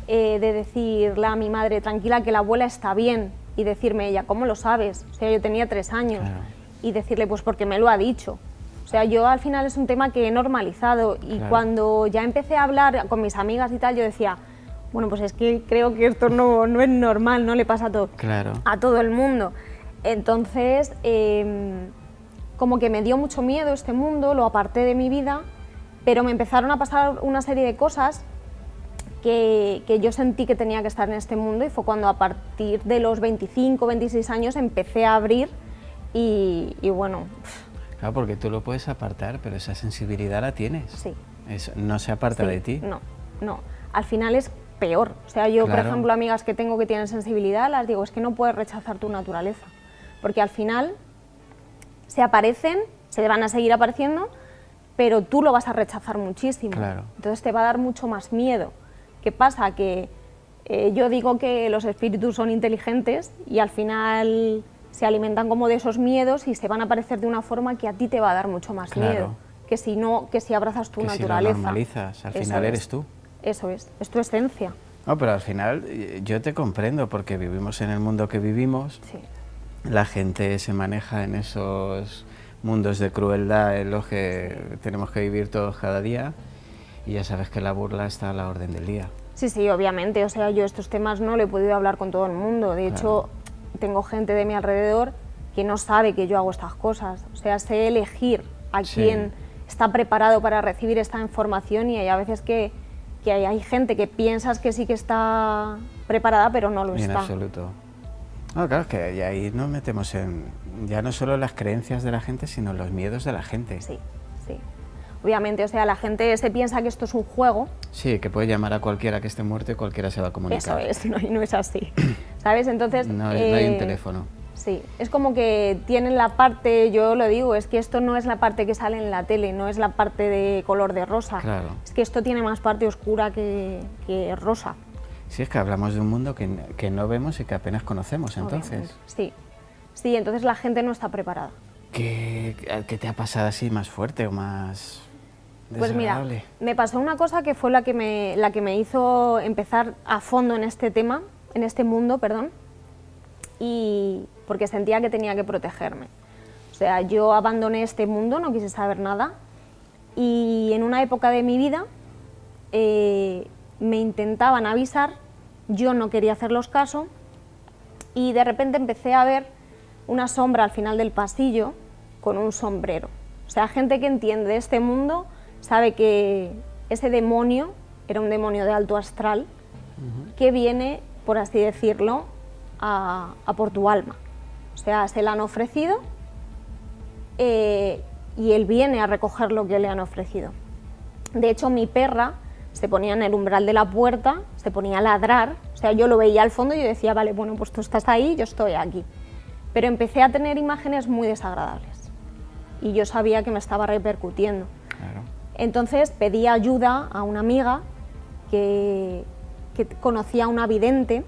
de decirle a mi madre, tranquila, que la abuela está bien, y decirme ella, ¿cómo lo sabes? O sea, yo tenía 3 años, claro. Y decirle, pues porque me lo ha dicho. O sea, yo al final es un tema que he normalizado, y claro. Cuando ya empecé a hablar con mis amigas y tal, yo decía, bueno, pues es que creo que esto no es normal, no le pasa claro. a todo el mundo. Entonces, como que me dio mucho miedo este mundo, lo aparté de mi vida, pero me empezaron a pasar una serie de cosas que yo sentí que tenía que estar en este mundo, y fue cuando a partir de los 25, 26 años empecé a abrir y bueno... Claro, porque tú lo puedes apartar, pero esa sensibilidad la tienes. Sí. No se aparta de ti. No. Al final es peor. O sea, yo, claro. Por ejemplo, amigas que tengo que tienen sensibilidad, las digo, es que no puedes rechazar tu naturaleza, porque al final se aparecen, se van a seguir apareciendo, pero tú lo vas a rechazar muchísimo. Claro. Entonces te va a dar mucho más miedo. ¿Qué pasa? Que yo digo que los espíritus son inteligentes y al final se alimentan como de esos miedos y se van a aparecer de una forma que a ti te va a dar mucho más claro. miedo, que si abrazas tu naturaleza. Si lo normalizas, al final eres tú. Eso es tu esencia. No, pero al final yo te comprendo, porque vivimos en el mundo que vivimos, sí. La gente se maneja en esos mundos de crueldad en los que tenemos que vivir todos cada día, y ya sabes que la burla está a la orden del día. Sí, obviamente, o sea, yo estos temas no lo he podido hablar con todo el mundo, de hecho tengo gente de mi alrededor que no sabe que yo hago estas cosas, o sea, sé elegir a quién está preparado para recibir esta información, y hay a veces que hay gente que piensas que sí que está preparada, pero no lo está. En absoluto. No, claro, es que ahí nos metemos en ya no solo las creencias de la gente, sino los miedos de la gente. Sí. Obviamente, o sea, la gente se piensa que esto es un juego. Sí, que puede llamar a cualquiera que esté muerto y cualquiera se va a comunicar. Eso es, no es así, ¿sabes? Entonces... No hay un teléfono. Sí, es como que tienen la parte, yo lo digo, es que esto no es la parte que sale en la tele, no es la parte de color de rosa. Claro. Es que esto tiene más parte oscura que rosa. Sí, es que hablamos de un mundo que no vemos y que apenas conocemos, entonces. Obviamente. Sí, entonces la gente no está preparada. ¿Qué te ha pasado así más fuerte o más pues desagradable? Mira, me pasó una cosa que fue la que me hizo empezar a fondo en este tema, en este mundo, perdón, y porque sentía que tenía que protegerme. O sea, yo abandoné este mundo, no quise saber nada, y en una época de mi vida me intentaban avisar, yo no quería hacerlos caso, y de repente empecé a ver una sombra al final del pasillo con un sombrero. O sea, gente que entiende de este mundo sabe que ese demonio era un demonio de alto astral que viene, por así decirlo, a por tu alma. O sea, se la han ofrecido y él viene a recoger lo que le han ofrecido. De hecho, mi perra se ponía en el umbral de la puerta, se ponía a ladrar, o sea, yo lo veía al fondo y yo decía, vale, bueno, pues tú estás ahí, yo estoy aquí. Pero empecé a tener imágenes muy desagradables y yo sabía que me estaba repercutiendo. Claro. Entonces pedí ayuda a una amiga que conocía a una vidente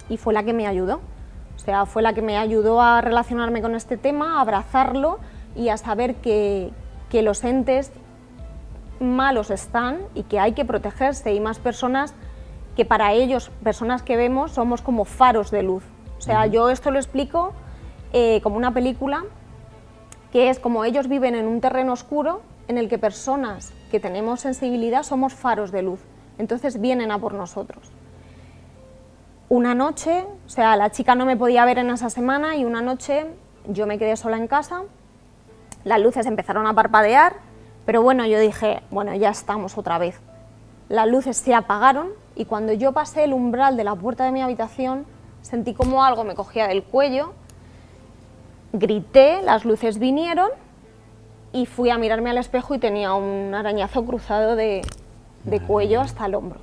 y fue la que me ayudó. O sea, fue la que me ayudó a relacionarme con este tema, a abrazarlo y a saber que los entes malos están y que hay que protegerse, y más personas que para ellos, personas que vemos, somos como faros de luz. O sea, yo esto lo explico como una película, que es como ellos viven en un terreno oscuro en el que personas que tenemos sensibilidad somos faros de luz, entonces vienen a por nosotros. Una noche, o sea, la chica no me podía ver en esa semana y una noche yo me quedé sola en casa, las luces empezaron a parpadear, pero bueno, yo dije, bueno, ya estamos otra vez. Las luces se apagaron y cuando yo pasé el umbral de la puerta de mi habitación, sentí como algo me cogía del cuello, grité, las luces vinieron y fui a mirarme al espejo y tenía un arañazo cruzado de cuello hasta el hombro.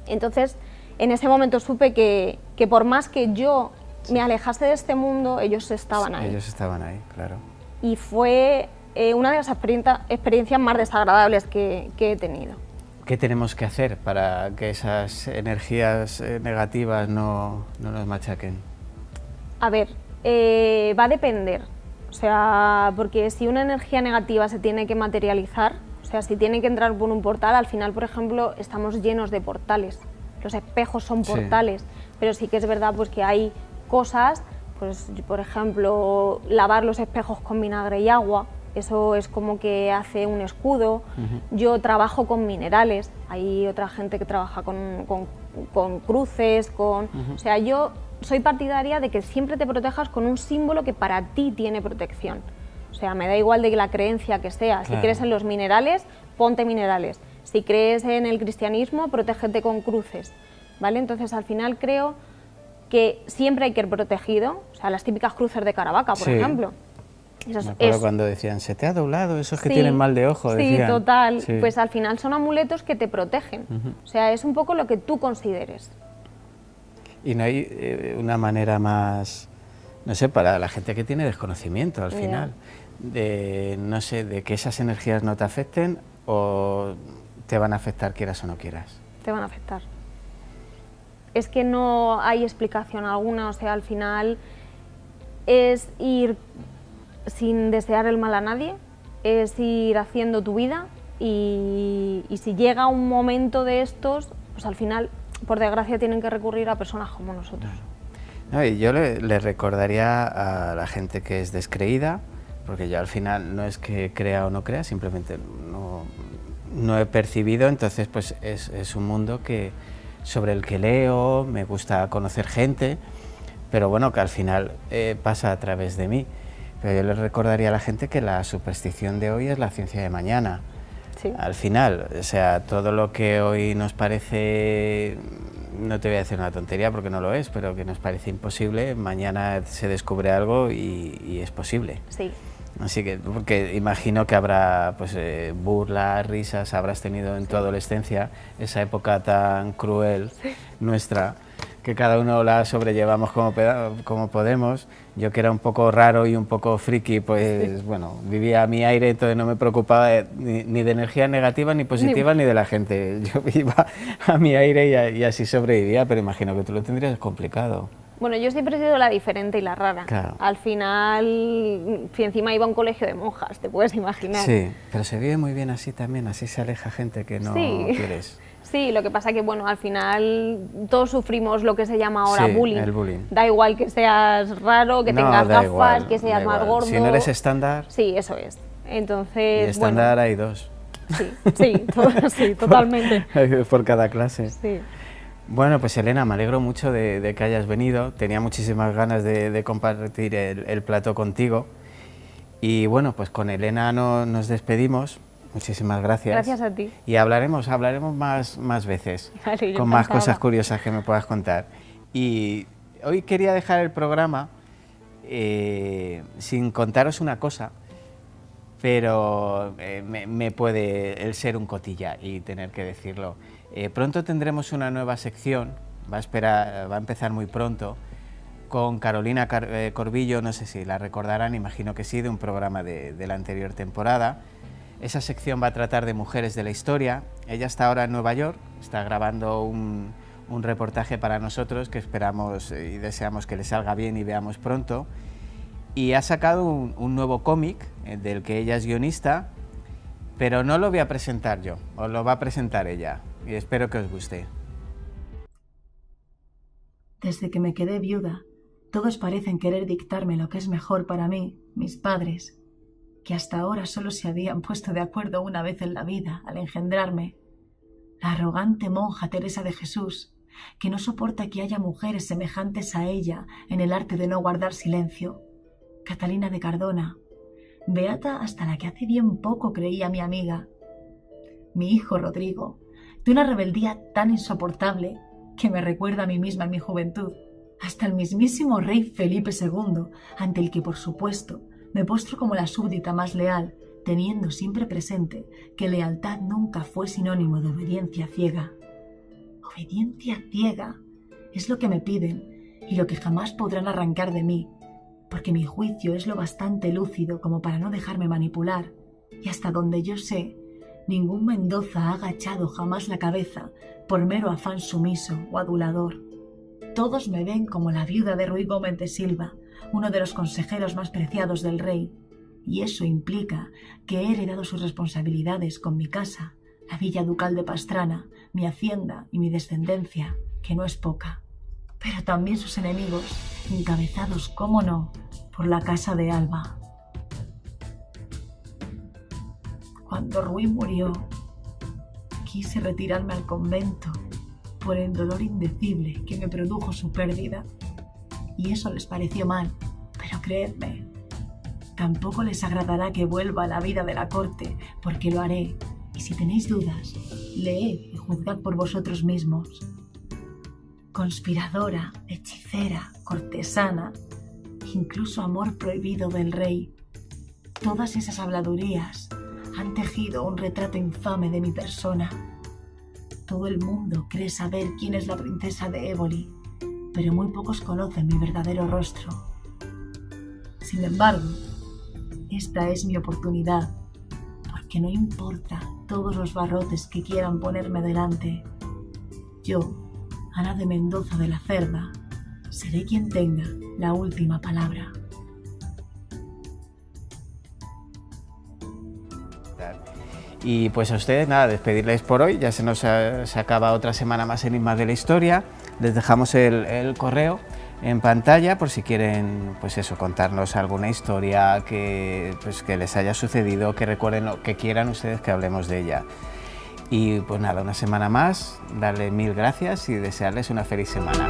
Entonces, en ese momento supe que por más que yo me alejase de este mundo, ellos estaban ahí. Ellos estaban ahí, claro. Y fue una de las experiencias más desagradables que he tenido. ¿Qué tenemos que hacer para que esas energías negativas no nos machaquen? A ver, va a depender. O sea, porque si una energía negativa se tiene que materializar, o sea, si tiene que entrar por un portal, al final, por ejemplo, estamos llenos de portales. Los espejos son portales, sí. Pero sí que es verdad pues, que hay cosas, pues, por ejemplo, lavar los espejos con vinagre y agua, eso es como que hace un escudo. Yo trabajo con minerales, hay otra gente que trabaja con cruces, o sea, yo soy partidaria de que siempre te protejas con un símbolo que para ti tiene protección. O sea, me da igual de la creencia que sea, claro. Si crees en los minerales, ponte minerales. Si crees en el cristianismo, protégete con cruces, ¿vale? Entonces, al final creo que siempre hay que ir protegido, o sea, las típicas cruces de Caravaca, por ejemplo. Me acuerdo cuando decían, se te ha doblado, esos que tienen mal de ojo, decían. Sí, total. Sí. Pues al final son amuletos que te protegen, o sea, es un poco lo que tú consideres. Y no hay una manera más, no sé, para la gente que tiene desconocimiento al final, de, no sé, de que esas energías no te afecten o te van a afectar quieras o no quieras. Te van a afectar. Es que no hay explicación alguna, o sea, al final es ir sin desear el mal a nadie, es ir haciendo tu vida y si llega un momento de estos, pues al final, por desgracia, tienen que recurrir a personas como nosotros. No, y yo le recordaría a la gente que es descreída, porque yo al final no es que crea o no crea, simplemente no he percibido, entonces pues es un mundo sobre el que leo, me gusta conocer gente, pero bueno, que al final pasa a través de mí. Pero yo le recordaría a la gente que la superstición de hoy es la ciencia de mañana. Sí. Al final, o sea, todo lo que hoy nos parece, no te voy a decir una tontería porque no lo es, pero que nos parece imposible, mañana se descubre algo y es posible. Sí. Así que, porque imagino que habrá pues, burlas, risas, habrás tenido en tu adolescencia, esa época tan cruel nuestra, que cada uno la sobrellevamos como podemos. Yo, que era un poco raro y un poco friki, pues bueno, vivía a mi aire, entonces no me preocupaba ni de energía negativa ni positiva ni de la gente. Yo iba a mi aire y así sobrevivía, pero imagino que tú lo tendrías complicado. Bueno, yo siempre he sido la diferente y la rara. Claro. Al final, si encima iba a un colegio de monjas, te puedes imaginar. Sí, pero se vive muy bien así también, así se aleja gente que no quieres. Sí, lo que pasa que, bueno, al final todos sufrimos lo que se llama ahora bullying. El bullying. Da igual que seas raro, que tengas gafas, igual, que seas más gordo. Si no eres estándar... Sí, eso es. Entonces, y estándar hay dos. Sí, sí, totalmente. Por cada clase. Sí. Bueno, pues Elena, me alegro mucho de que hayas venido. Tenía muchísimas ganas de compartir el plato contigo. Y bueno, pues con Elena nos despedimos. Muchísimas gracias. Gracias a ti. Y hablaremos más veces, vale, con más cosas curiosas que me puedas contar. Y hoy quería dejar el programa sin contaros una cosa, pero me puede el ser un cotilla y tener que decirlo. Pronto tendremos una nueva sección, va a empezar muy pronto, con Carolina Corbillo, no sé si la recordarán, imagino que sí, de un programa de la anterior temporada. Esa sección va a tratar de mujeres de la historia. Ella está ahora en Nueva York, está grabando un reportaje para nosotros que esperamos y deseamos que le salga bien y veamos pronto. Y ha sacado un nuevo cómic del que ella es guionista, pero no lo voy a presentar yo, os lo va a presentar ella y espero que os guste. Desde que me quedé viuda, todos parecen querer dictarme lo que es mejor para mí, mis padres, que hasta ahora solo se habían puesto de acuerdo una vez en la vida al engendrarme. La arrogante monja Teresa de Jesús, que no soporta que haya mujeres semejantes a ella en el arte de no guardar silencio. Catalina de Cardona, beata hasta la que hace bien poco creía mi amiga. Mi hijo Rodrigo, de una rebeldía tan insoportable que me recuerda a mí misma en mi juventud, hasta el mismísimo rey Felipe II, ante el que, por supuesto, me postro como la súbdita más leal, teniendo siempre presente que lealtad nunca fue sinónimo de obediencia ciega. Obediencia ciega es lo que me piden y lo que jamás podrán arrancar de mí, porque mi juicio es lo bastante lúcido como para no dejarme manipular, y hasta donde yo sé, ningún Mendoza ha agachado jamás la cabeza por mero afán sumiso o adulador. Todos me ven como la viuda de Ruy Gómez de Silva, uno de los consejeros más preciados del rey, y eso implica que he heredado sus responsabilidades con mi casa, la villa ducal de Pastrana, mi hacienda y mi descendencia, que no es poca, pero también sus enemigos, encabezados, cómo no, por la casa de Alba. Cuando Ruy murió, quise retirarme al convento por el dolor indecible que me produjo su pérdida, y eso les pareció mal, pero creedme, tampoco les agradará que vuelva a la vida de la corte, porque lo haré, y si tenéis dudas, leed y juzgad por vosotros mismos. Conspiradora, hechicera, cortesana, incluso amor prohibido del rey, todas esas habladurías han tejido un retrato infame de mi persona. Todo el mundo cree saber quién es la princesa de Éboli, pero muy pocos conocen mi verdadero rostro. Sin embargo, esta es mi oportunidad, porque no importa todos los barrotes que quieran ponerme delante. Yo, Ana de Mendoza de la Cerda, seré quien tenga la última palabra. Y pues a ustedes, nada, despedirles por hoy, ya se acaba otra semana más Enigmas de la Historia. Les dejamos el correo en pantalla por si quieren, pues eso, contarnos alguna historia que les haya sucedido, que recuerden o que quieran ustedes que hablemos de ella. Y pues nada, una semana más, darles mil gracias y desearles una feliz semana.